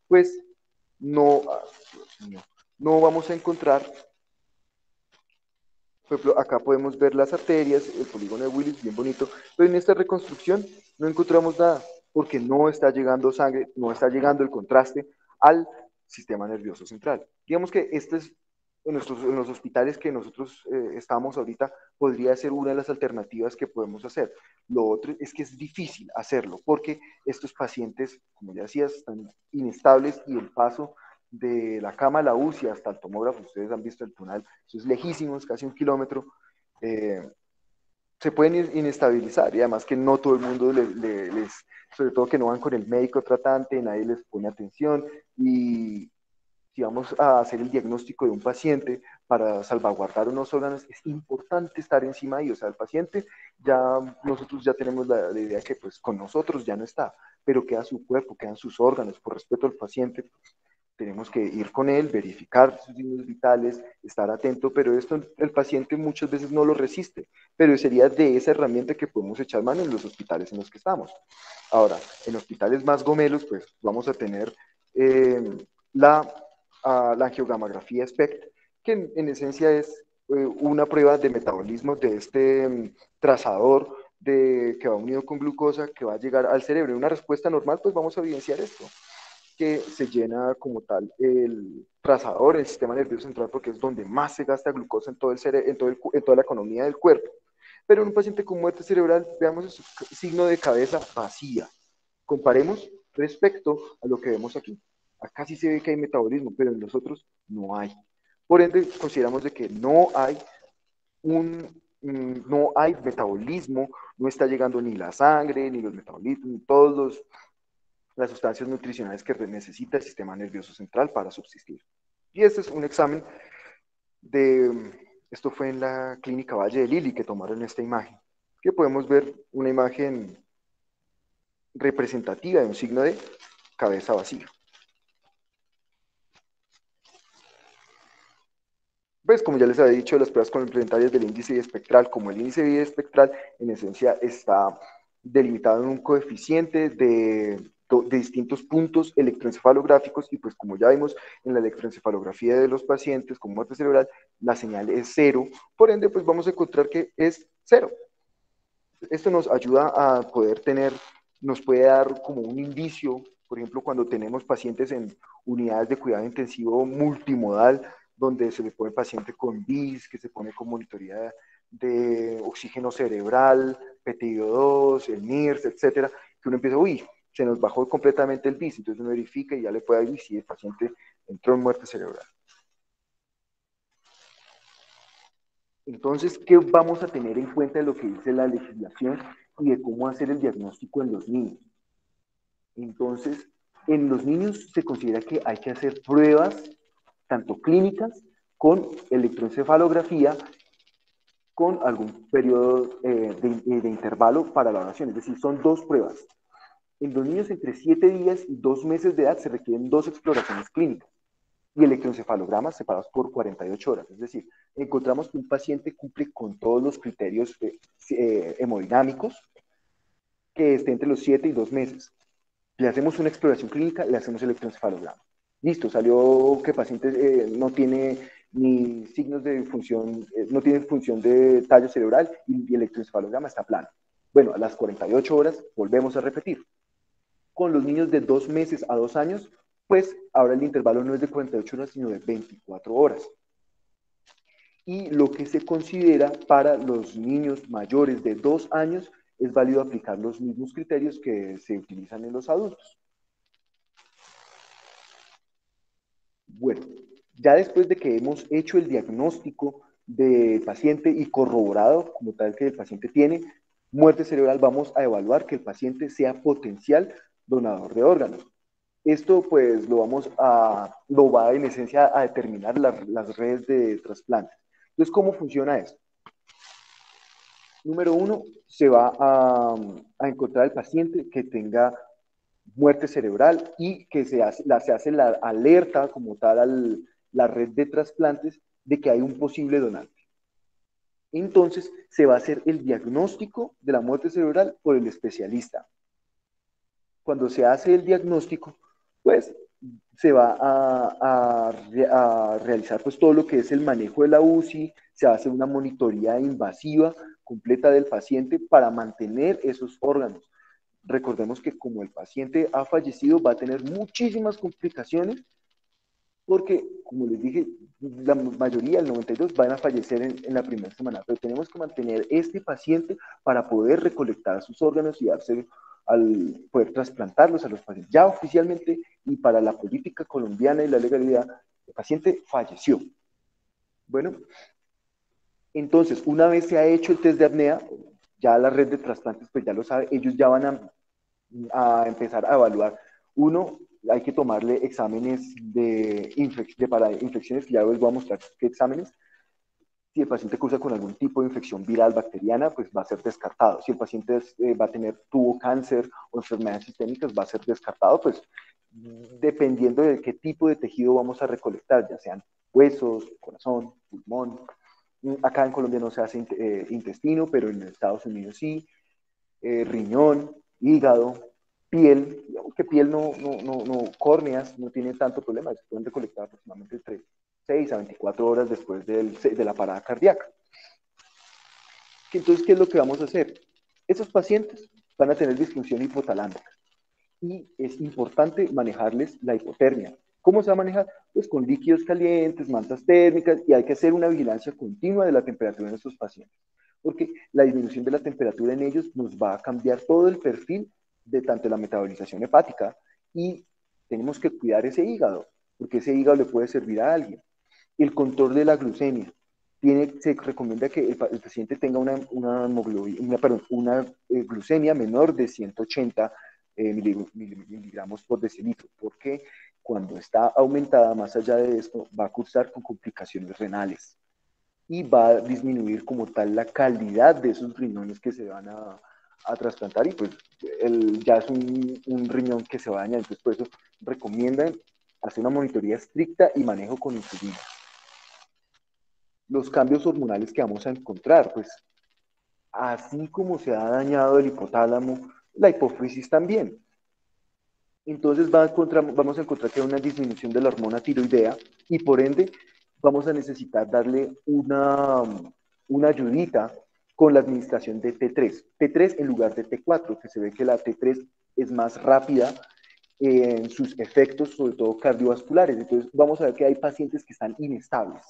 pues no, no vamos a encontrar. Por ejemplo, acá podemos ver las arterias, el polígono de Willis, bien bonito, pero en esta reconstrucción no encontramos nada, porque no está llegando sangre, no está llegando el contraste al sistema nervioso central. Digamos que este es, en los hospitales que nosotros estamos ahorita, podría ser una de las alternativas que podemos hacer. Lo otro es que es difícil hacerlo, porque estos pacientes, como ya decías, están inestables y el paso de la cama a la UCI hasta el tomógrafo, ustedes han visto el túnel, eso es lejísimo, es casi 1 kilómetro, se pueden inestabilizar y además que no todo el mundo sobre todo que no van con el médico tratante, nadie les pone atención y si vamos a hacer el diagnóstico de un paciente para salvaguardar unos órganos, es importante estar encima de ellos. O sea, el paciente, nosotros ya tenemos la idea que pues con nosotros ya no está, pero queda su cuerpo, quedan sus órganos, por respeto al paciente, pues, tenemos que ir con él, verificar sus signos vitales, estar atento, pero esto el paciente muchas veces no lo resiste, pero sería de esa herramienta que podemos echar mano en los hospitales en los que estamos. Ahora, en hospitales más gomelos, pues vamos a tener eh, la, la angiogamografía SPECT, que en esencia es una prueba de metabolismo de este trazador que va unido con glucosa, que va a llegar al cerebro. En una respuesta normal, pues vamos a evidenciar esto que se llena como tal el trazador, el sistema nervioso central, porque es donde más se gasta glucosa en, todo el en toda la economía del cuerpo. Pero en un paciente con muerte cerebral, veamos su signo de cabeza vacía. Comparemos respecto a lo que vemos aquí. Acá sí se ve que hay metabolismo, pero en los otros no hay. Por ende, consideramos de que no hay metabolismo, no está llegando ni la sangre, ni los metabolitos, ni todos las sustancias nutricionales que necesita el sistema nervioso central para subsistir. Y este es un examen esto fue en la clínica Valle de Lili que tomaron esta imagen, que podemos ver una imagen representativa de un signo de cabeza vacía. Pues como ya les había dicho, las pruebas complementarias del índice biespectral, como el índice biespectral, en esencia está delimitado en un coeficiente de distintos puntos electroencefalográficos y pues como ya vimos en la electroencefalografía de los pacientes con muerte cerebral, la señal es 0, por ende pues vamos a encontrar que es 0. Esto nos ayuda a poder nos puede dar como un indicio, por ejemplo, cuando tenemos pacientes en unidades de cuidado intensivo multimodal, donde se le pone paciente con BIS, que se pone con monitoría de oxígeno cerebral, PTIO2, el NIRS, etcétera, que uno empieza, se nos bajó completamente el BIS, entonces uno verifica y ya le puede decir si el paciente entró en muerte cerebral. Entonces, ¿qué vamos a tener en cuenta de lo que dice la legislación y de cómo hacer el diagnóstico en los niños? Entonces, en los niños se considera que hay que hacer pruebas, tanto clínicas, con electroencefalografía, con algún periodo de intervalo para la oración. Es decir, son dos pruebas. En los niños entre 7 días y 2 meses de edad se requieren dos exploraciones clínicas y electroencefalogramas separados por 48 horas. Es decir, encontramos que un paciente cumple con todos los criterios hemodinámicos que esté entre los 7 y 2 meses. Le hacemos una exploración clínica, le hacemos electroencefalograma. Listo, salió que el paciente no tiene ni signos de función, no tiene función de tallo cerebral y el electroencefalograma está plano. Bueno, a las 48 horas volvemos a repetir. Con los niños de 2 meses a 2 años, pues ahora el intervalo no es de 48 horas, sino de 24 horas. Y lo que se considera para los niños mayores de 2 años es válido aplicar los mismos criterios que se utilizan en los adultos. Bueno, ya después de que hemos hecho el diagnóstico del paciente y corroborado como tal que el paciente tiene muerte cerebral, vamos a evaluar que el paciente sea potencial donador de órganos. Esto pues lo va en esencia a determinar las redes de trasplantes. Entonces, ¿cómo funciona esto? Número uno, se va a encontrar el paciente que tenga muerte cerebral y que se hace la alerta como tal a la red de trasplantes de que hay un posible donante. Entonces, se va a hacer el diagnóstico de la muerte cerebral por el especialista. Cuando se hace el diagnóstico, pues se va a realizar pues todo lo que es el manejo de la UCI, se hace una monitoría invasiva completa del paciente para mantener esos órganos. Recordemos que como el paciente ha fallecido, va a tener muchísimas complicaciones porque, como les dije, la mayoría, el 92, van a fallecer en la primera semana, pero tenemos que mantener este paciente para poder recolectar sus órganos y darse al poder trasplantarlos a los pacientes. Ya oficialmente y para la política colombiana y la legalidad, el paciente falleció. Bueno, entonces, una vez se ha hecho el test de apnea, ya la red de trasplantes pues ya lo sabe, ellos ya van a empezar a evaluar. Uno, hay que tomarle exámenes para infecciones, que ya les voy a mostrar qué exámenes. Si el paciente cursa con algún tipo de infección viral bacteriana, pues va a ser descartado. Si el paciente tuvo cáncer o enfermedades sistémicas, va a ser descartado, pues dependiendo de qué tipo de tejido vamos a recolectar, ya sean huesos, corazón, pulmón. Acá en Colombia no se hace intestino, pero en Estados Unidos sí. Riñón, hígado, piel, digamos que piel córneas, no tiene tanto problema, se pueden recolectar aproximadamente entre 6 a 24 horas después de la parada cardíaca. Entonces, ¿qué es lo que vamos a hacer? Esos pacientes van a tener disfunción hipotalámica y es importante manejarles la hipotermia. ¿Cómo se va a manejar? Pues con líquidos calientes, mantas térmicas, y hay que hacer una vigilancia continua de la temperatura en estos pacientes, porque la disminución de la temperatura en ellos nos va a cambiar todo el perfil de tanto la metabolización hepática y tenemos que cuidar ese hígado, porque ese hígado le puede servir a alguien. El control de la glucemia. Se recomienda que el paciente tenga una glucemia menor de 180 miligramos por decilitro, porque cuando está aumentada más allá de esto, va a cursar con complicaciones renales y va a disminuir como tal la calidad de esos riñones que se van a trasplantar y pues ya es un riñón que se va a dañar. Entonces, por eso recomiendan hacer una monitoría estricta y manejo con insulina. Los cambios hormonales que vamos a encontrar, pues así como se ha dañado el hipotálamo, la hipófisis también. Entonces vamos a encontrar que hay una disminución de la hormona tiroidea y por ende vamos a necesitar darle una ayudita con la administración de T3. T3 en lugar de T4, que se ve que la T3 es más rápida en sus efectos, sobre todo cardiovasculares. Entonces vamos a ver que hay pacientes que están inestables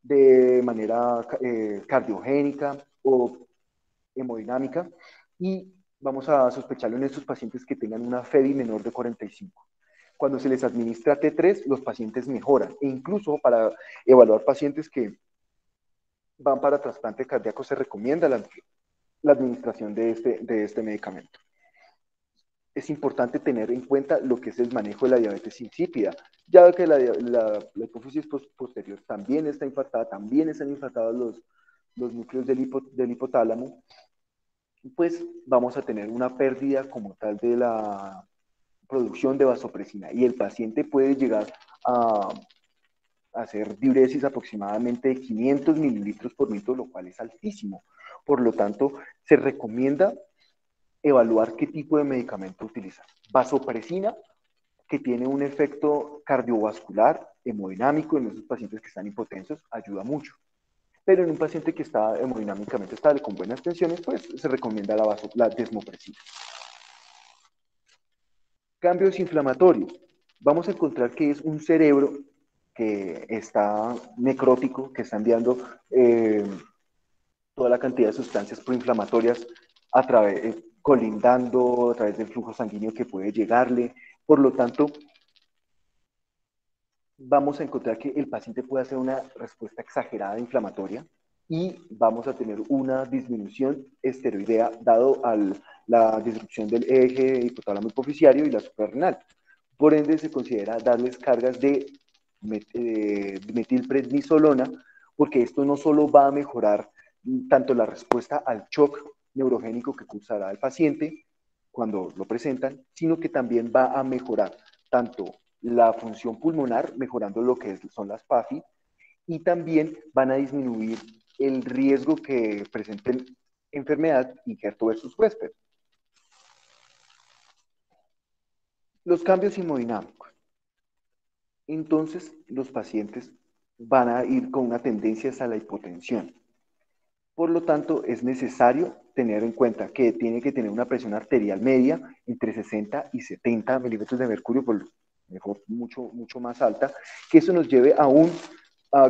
de manera cardiogénica o hemodinámica y vamos a sospecharlo en estos pacientes que tengan una FEDI menor de 45. Cuando se les administra T3, los pacientes mejoran e incluso para evaluar pacientes que van para trasplante cardíaco, se recomienda la administración de este medicamento. Es importante tener en cuenta lo que es el manejo de la diabetes insípida, ya que la hipófisis posterior también está infartada, también están infartados los núcleos del hipotálamo, pues vamos a tener una pérdida como tal de la producción de vasopresina y el paciente puede llegar a hacer diuresis aproximadamente de 500 mililitros por litro, lo cual es altísimo. Por lo tanto, se recomienda evaluar qué tipo de medicamento utilizar. Vasopresina, que tiene un efecto cardiovascular, hemodinámico en esos pacientes que están hipotensos, ayuda mucho. Pero en un paciente que está hemodinámicamente estable, con buenas tensiones, pues se recomienda la desmopresina. Cambios inflamatorios. Vamos a encontrar que es un cerebro que está necrótico, que está enviando toda la cantidad de sustancias proinflamatorias colindando a través del flujo sanguíneo que puede llegarle. Por lo tanto, vamos a encontrar que el paciente puede hacer una respuesta exagerada inflamatoria y vamos a tener una disminución esteroidea dado a la disrupción del eje hipotálamo hipoficiario y la suprarrenal. Por ende, se considera darles cargas de metilprednisolona, porque esto no solo va a mejorar tanto la respuesta al shock neurogénico que cursará el paciente cuando lo presentan, sino que también va a mejorar tanto la función pulmonar, mejorando lo que son las PAFI, y también van a disminuir el riesgo que presenten enfermedad injerto versus huésped. Los cambios hemodinámicos. Entonces, los pacientes van a ir con una tendencia hacia la hipotensión. Por lo tanto, es necesario tener en cuenta que tiene que tener una presión arterial media entre 60 y 70 milímetros de mercurio, por mejor mucho más alta, que eso nos lleve a un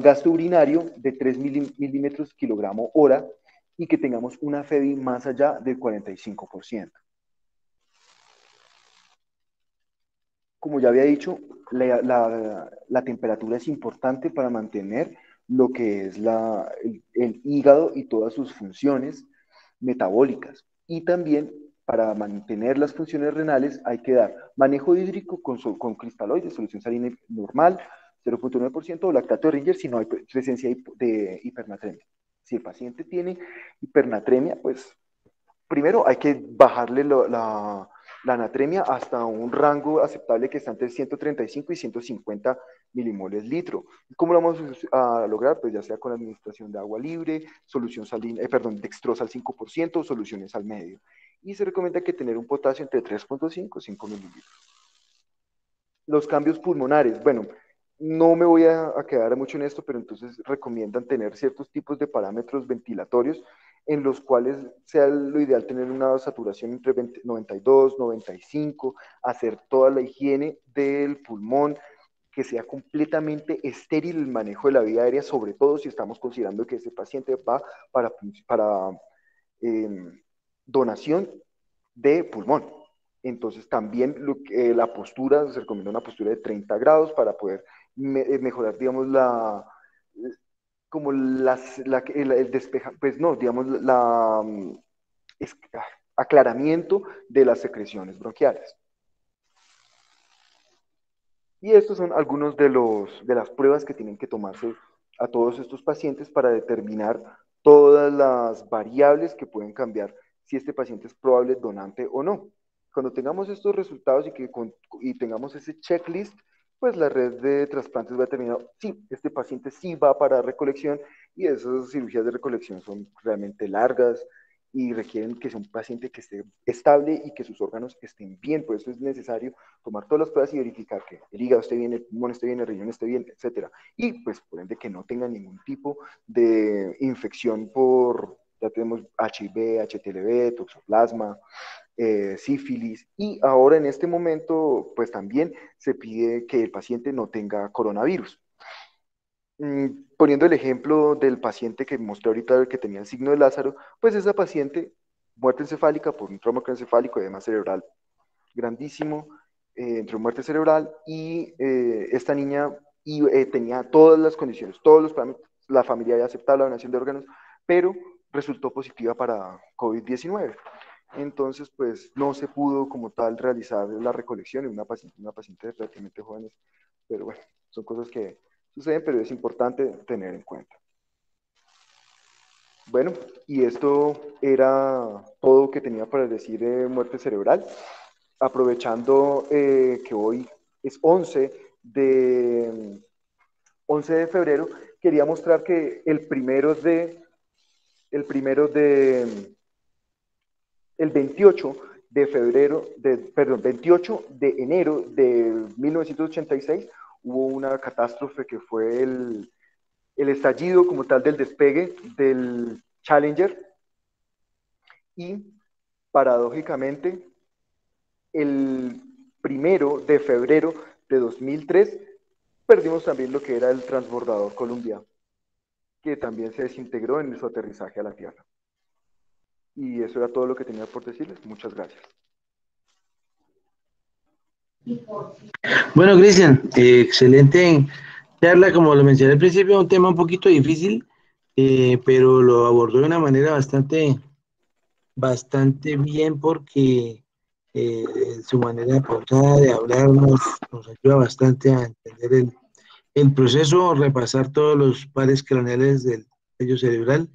gasto urinario de 3 milímetros kilogramo hora y que tengamos una FEBI más allá del 45%. Como ya había dicho, la temperatura es importante para mantener lo que es el hígado y todas sus funciones metabólicas. Y también para mantener las funciones renales hay que dar manejo hídrico con cristaloides, solución salina normal, 0.9%, o lactato de Ringer si no hay presencia de hipernatremia. Si el paciente tiene hipernatremia, pues primero hay que bajarle la anatremia hasta un rango aceptable que está entre 135 y 150 milimoles litro. ¿Cómo lo vamos a lograr? Pues ya sea con la administración de agua libre, solución salina, dextrosa al 5%, soluciones al medio. Y se recomienda que tener un potasio entre 3.5 y 5 mililitros. Los cambios pulmonares, bueno, no me voy a quedar mucho en esto, pero entonces recomiendan tener ciertos tipos de parámetros ventilatorios en los cuales sea lo ideal tener una saturación entre 92, 95, hacer toda la higiene del pulmón, que sea completamente estéril el manejo de la vía aérea, sobre todo si estamos considerando que ese paciente va para donación de pulmón. Entonces también la postura, se recomienda una postura de 30 grados para poder mejorar, digamos, como el despeja, pues no, digamos, es, aclaramiento de las secreciones bronquiales. Y estos son algunos de las pruebas que tienen que tomarse a todos estos pacientes para determinar todas las variables que pueden cambiar si este paciente es probable donante o no. Cuando tengamos estos resultados y tengamos ese checklist, pues la red de trasplantes va a determinar, sí, este paciente sí va para recolección y esas cirugías de recolección son realmente largas y requieren que sea un paciente que esté estable y que sus órganos estén bien. Por eso es necesario tomar todas las pruebas y verificar que el hígado esté bien, el pulmón esté bien, el riñón esté bien, etcétera. Y pues por ende que no tenga ningún tipo de infección ya tenemos HIV, HTLV, toxoplasma, sífilis, y ahora en este momento pues también se pide que el paciente no tenga coronavirus. Poniendo el ejemplo del paciente que mostré ahorita, el que tenía el signo de Lázaro, pues esa paciente, muerte encefálica por un trauma encefálico y edema cerebral grandísimo, entre muerte cerebral y esta niña tenía todas las condiciones, todos los parámetros la familia había aceptado la donación de órganos, pero resultó positiva para COVID-19. Entonces, pues no se pudo como tal realizar la recolección en una paciente relativamente joven, pero bueno, son cosas que suceden, pero es importante tener en cuenta. Bueno, y esto era todo que tenía para decir de muerte cerebral. Aprovechando que hoy es 11 de febrero, quería mostrar que el 28 de febrero, perdón, 28 de enero de 1986 hubo una catástrofe que fue el estallido como tal del despegue del Challenger y paradójicamente el 1 de febrero de 2003 perdimos también lo que era el transbordador Columbia, que también se desintegró en su aterrizaje a la Tierra. Y eso era todo lo que tenía por decirles. Muchas gracias. Bueno, Cristian, excelente charla. Como lo mencioné al principio, un tema un poquito difícil, pero lo abordó de una manera bastante bien porque eh, su manera pausada de hablar nos ayuda bastante a entender el proceso, repasar todos los pares craneales del tallo cerebral,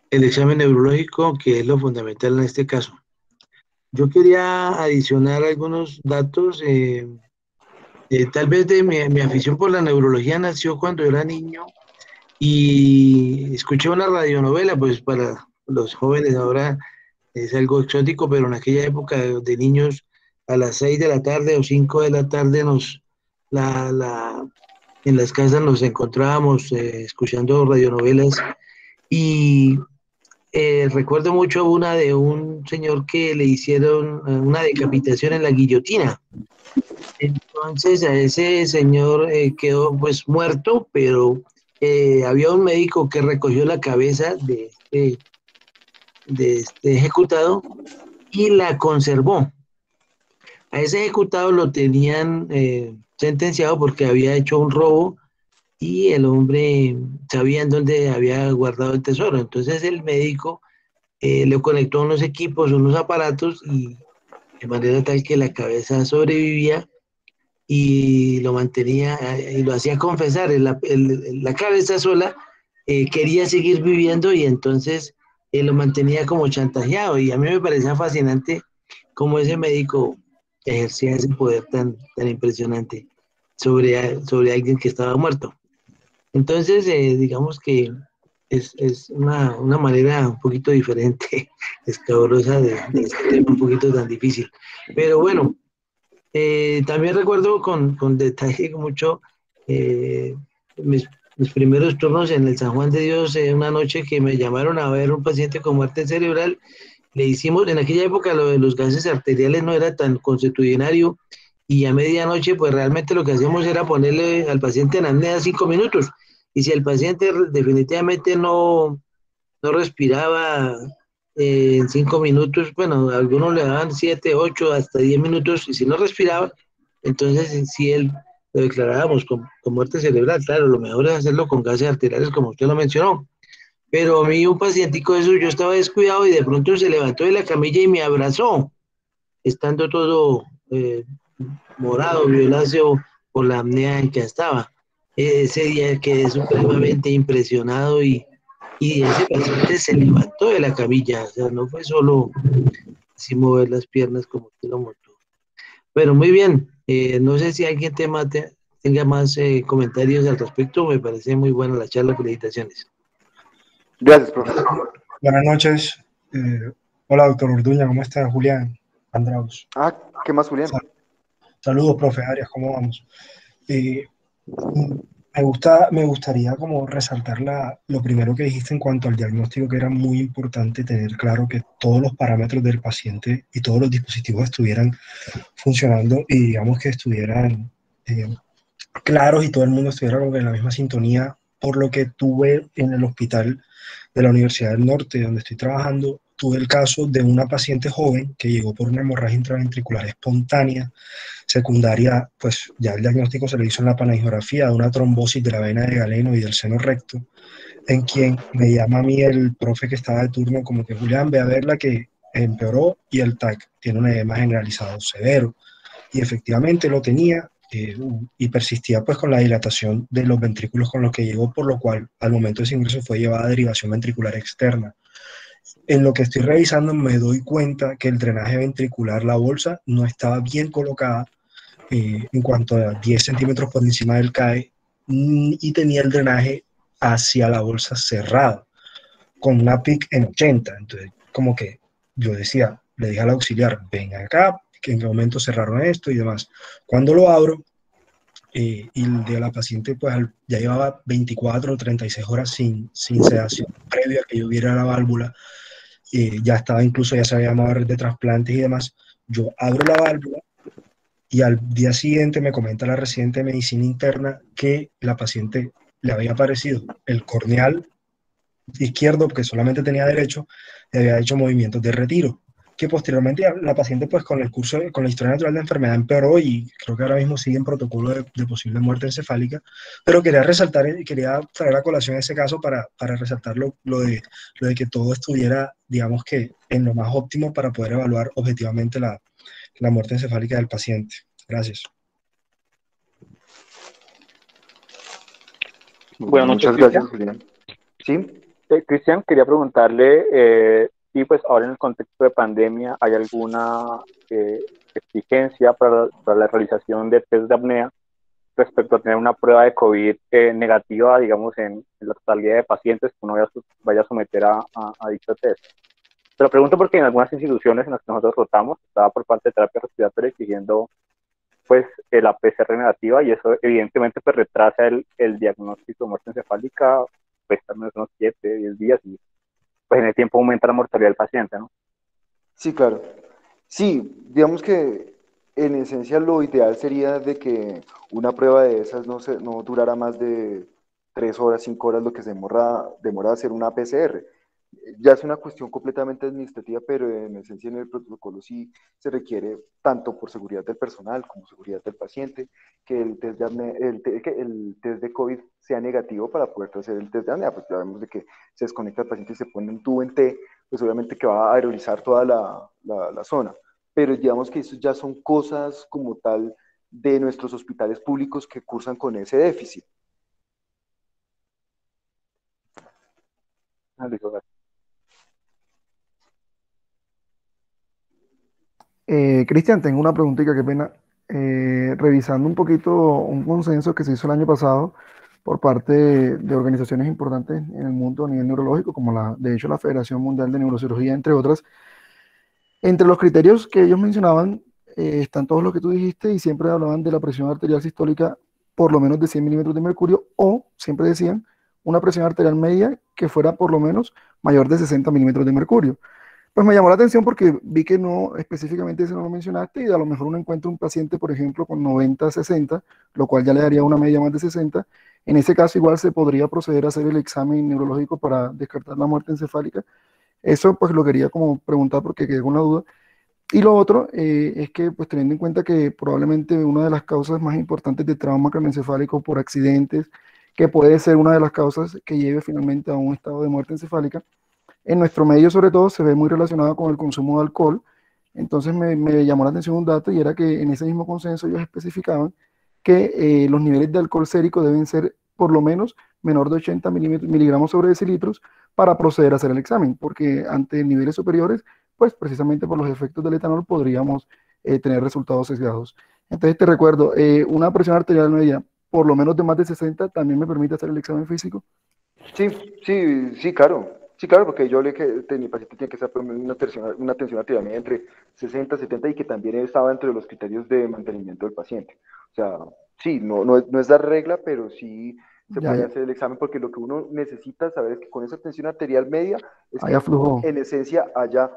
el examen neurológico, que es lo fundamental en este caso. Yo quería adicionar algunos datos. Tal vez de mi afición por la neurología nació cuando era niño y escuché una radionovela, pues para los jóvenes ahora es algo exótico, pero en aquella época de niños a las 6 de la tarde o 5 de la tarde la, la, en las casas nos encontrábamos escuchando radionovelas y recuerdo mucho una de un señor que le hicieron una decapitación en la guillotina. Entonces a ese señor quedó pues muerto, pero había un médico que recogió la cabeza de este ejecutado y la conservó. A ese ejecutado lo tenían sentenciado porque había hecho un robo y el hombre sabía en dónde había guardado el tesoro. Entonces el médico le conectó unos equipos, unos aparatos y de manera tal que la cabeza sobrevivía y lo mantenía y lo hacía confesar. La cabeza sola quería seguir viviendo y entonces lo mantenía como chantajeado. Y a mí me parecía fascinante cómo ese médico ejercía ese poder tan impresionante sobre alguien que estaba muerto. Entonces, digamos que es una manera un poquito diferente, escabrosa de este tema un poquito tan difícil. Pero bueno, también recuerdo con detalle mucho eh, mis primeros turnos en el San Juan de Dios, una noche que me llamaron a ver un paciente con muerte cerebral. Le hicimos, en aquella época lo de los gases arteriales no era tan consuetudinario y a medianoche pues realmente lo que hacíamos era ponerle al paciente en apnea 5 minutos y si el paciente definitivamente no respiraba en 5 minutos, bueno, algunos le daban 7, 8, hasta 10 minutos, y si no respiraba, entonces si él lo declarábamos con muerte cerebral, claro, lo mejor es hacerlo con gases arteriales, como usted lo mencionó. Pero a mí un pacientico de eso, yo estaba descuidado y de pronto se levantó de la camilla y me abrazó, estando todo morado, violáceo por la apnea en que estaba. Ese día quedé supremamente impresionado y ese paciente se levantó de la camilla, o sea, no fue solo así mover las piernas como usted lo montó. Pero muy bien, no sé si alguien tenga más comentarios al respecto, me parece muy buena la charla, felicitaciones. Gracias, profesor. Buenas noches. Hola, doctor Orduña, ¿cómo está? Julián Andraus. ¿Qué más, Julián? Saludos, profe Arias, ¿cómo vamos? Me gustaría como resaltar lo primero que dijiste en cuanto al diagnóstico, que era muy importante tener claro que todos los parámetros del paciente y todos los dispositivos estuvieran funcionando y digamos que estuvieran claros y todo el mundo estuviera como que en la misma sintonía. Por lo que tuve en el hospital de la Universidad del Norte, donde estoy trabajando, tuve el caso de una paciente joven que llegó por una hemorragia intraventricular espontánea, secundaria, pues ya el diagnóstico se le hizo en la panangiografía de una trombosis de la vena de Galeno y del seno recto, en quien me llama a mí el profe que estaba de turno como que Julián, ve a verla que empeoró y el TAC tiene un edema generalizado severo. Y efectivamente lo tenía y persistía pues con la dilatación de los ventrículos con los que llegó, por lo cual al momento de su ingreso fue llevada a derivación ventricular externa. En lo que estoy revisando me doy cuenta que el drenaje ventricular, la bolsa, no estaba bien colocada en cuanto a 10 centímetros por encima del CAE y tenía el drenaje hacia la bolsa cerrado, con una PIC en 80. Entonces, como que yo decía, le dije al auxiliar, ven acá, que en qué momento cerraron esto y demás. Cuando lo abro, y el de la paciente pues ya llevaba 24 o 36 horas sin sedación previa a que yo viera la válvula, ya estaba incluso, ya se había llamado a red de trasplantes y demás. Yo abro la válvula y al día siguiente me comenta la residente de medicina interna que la paciente le había aparecido el corneal izquierdo, porque solamente tenía derecho, y había hecho movimientos de retiro, que posteriormente la paciente pues con el curso, con la historia natural de la enfermedad empeoró y creo que ahora mismo sigue en protocolo de posible muerte encefálica, pero quería resaltar, quería traer a colación ese caso para resaltar lo de que todo estuviera, digamos que en lo más óptimo para poder evaluar objetivamente la muerte encefálica del paciente. Gracias. Buenas noches, Muchas Cristian. gracias, Julián. ¿Sí? Cristian, quería preguntarle si pues ahora en el contexto de pandemia hay alguna exigencia para la realización de test de apnea respecto a tener una prueba de COVID negativa, digamos, en la totalidad de pacientes que uno vaya a someter a dicho test. Te lo pregunto porque en algunas instituciones en las que nosotros rotamos, estaba por parte de terapia respiratoria exigiendo pues la PCR negativa y eso evidentemente pues retrasa el diagnóstico de muerte encefálica pues al menos unos 7, 10 días y pues en el tiempo aumenta la mortalidad del paciente, ¿no? Sí, claro. Sí, digamos que en esencia lo ideal sería de que una prueba de esas no durara más de 3 horas, 5 horas, lo que se demora hacer una PCR. Ya es una cuestión completamente administrativa, pero en esencia en el protocolo sí se requiere, tanto por seguridad del personal como seguridad del paciente, que el test de COVID sea negativo para poder hacer el test de apnea. Pues ya vemos de que se desconecta el paciente y se pone un tubo en T, pues obviamente que va a aerolizar toda la zona. Pero digamos que eso ya son cosas como tal de nuestros hospitales públicos que cursan con ese déficit. Cristian, tengo una preguntita, qué pena. Revisando un poquito un consenso que se hizo el año pasado por parte de organizaciones importantes en el mundo a nivel neurológico, como de hecho la Federación Mundial de Neurocirugía, entre otras. Entre los criterios que ellos mencionaban, están todos los que tú dijiste y siempre hablaban de la presión arterial sistólica por lo menos de 100 milímetros de mercurio, o siempre decían una presión arterial media que fuera por lo menos mayor de 60 milímetros de mercurio. Pues me llamó la atención porque vi que no, específicamente ese no lo mencionaste, y a lo mejor uno encuentra un paciente, por ejemplo, con 90-60, lo cual ya le daría una media más de 60. En ese caso igual se podría proceder a hacer el examen neurológico para descartar la muerte encefálica. Eso pues lo quería como preguntar porque quedé con una duda. Y lo otro es que, pues teniendo en cuenta que probablemente una de las causas más importantes de trauma craneoencefálico por accidentes, que puede ser una de las causas que lleve finalmente a un estado de muerte encefálica, en nuestro medio sobre todo se ve muy relacionado con el consumo de alcohol. Entonces me llamó la atención un dato, y era que en ese mismo consenso ellos especificaban que los niveles de alcohol sérico deben ser por lo menos menor de 80 miligramos sobre decilitros para proceder a hacer el examen, porque ante niveles superiores, pues precisamente por los efectos del etanol podríamos tener resultados sesgados. Entonces te recuerdo, una presión arterial media por lo menos de más de 60 también me permite hacer el examen físico. Sí, sí, sí, claro. Sí, claro, porque yo le que mi paciente tiene que estar por una tensión arterial media entre 60 y 70 y que también estaba entre los criterios de mantenimiento del paciente. O sea, sí, no es la regla, pero sí se Ya, puede ya, hacer el examen porque lo que uno necesita saber es que con esa tensión arterial media es haya que flujo. en esencia haya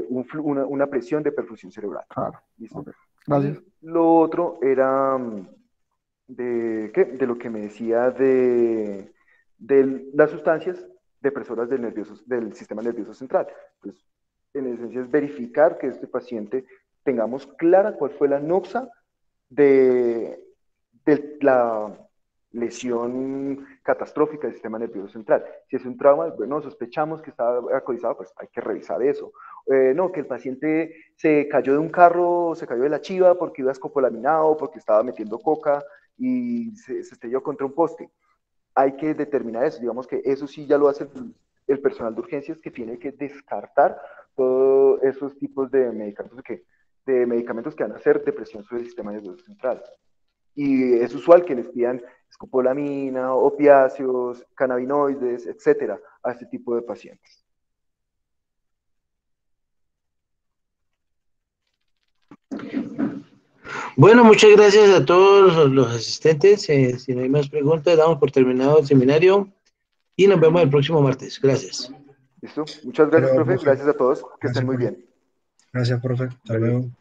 una presión de perfusión cerebral. Claro. ¿Listo? Okay. Gracias. Y lo otro era de lo que me decía de las sustancias. depresoras del sistema nervioso central. Pues, en esencia es verificar que este paciente tengamos clara cuál fue la noxa de la lesión catastrófica del sistema nervioso central. Si es un trauma, bueno, sospechamos que está alcoholizado, pues hay que revisar eso. No, que el paciente se cayó de un carro, se cayó de la chiva porque iba escopolaminado, porque estaba metiendo coca y se estrelló contra un poste. Hay que determinar eso, digamos que eso sí ya lo hace el personal de urgencias, que tiene que descartar todos esos tipos de medicamentos que van a hacer depresión sobre el sistema nervioso central. Y es usual que les pidan escopolamina, opiáceos, cannabinoides, etcétera, a este tipo de pacientes. Bueno, muchas gracias a todos los asistentes. Si no hay más preguntas, damos por terminado el seminario y nos vemos el próximo martes. Gracias. ¿Listo? Muchas gracias, profe. Gracias a todos. Que estén muy bien. Gracias, profe. Hasta luego.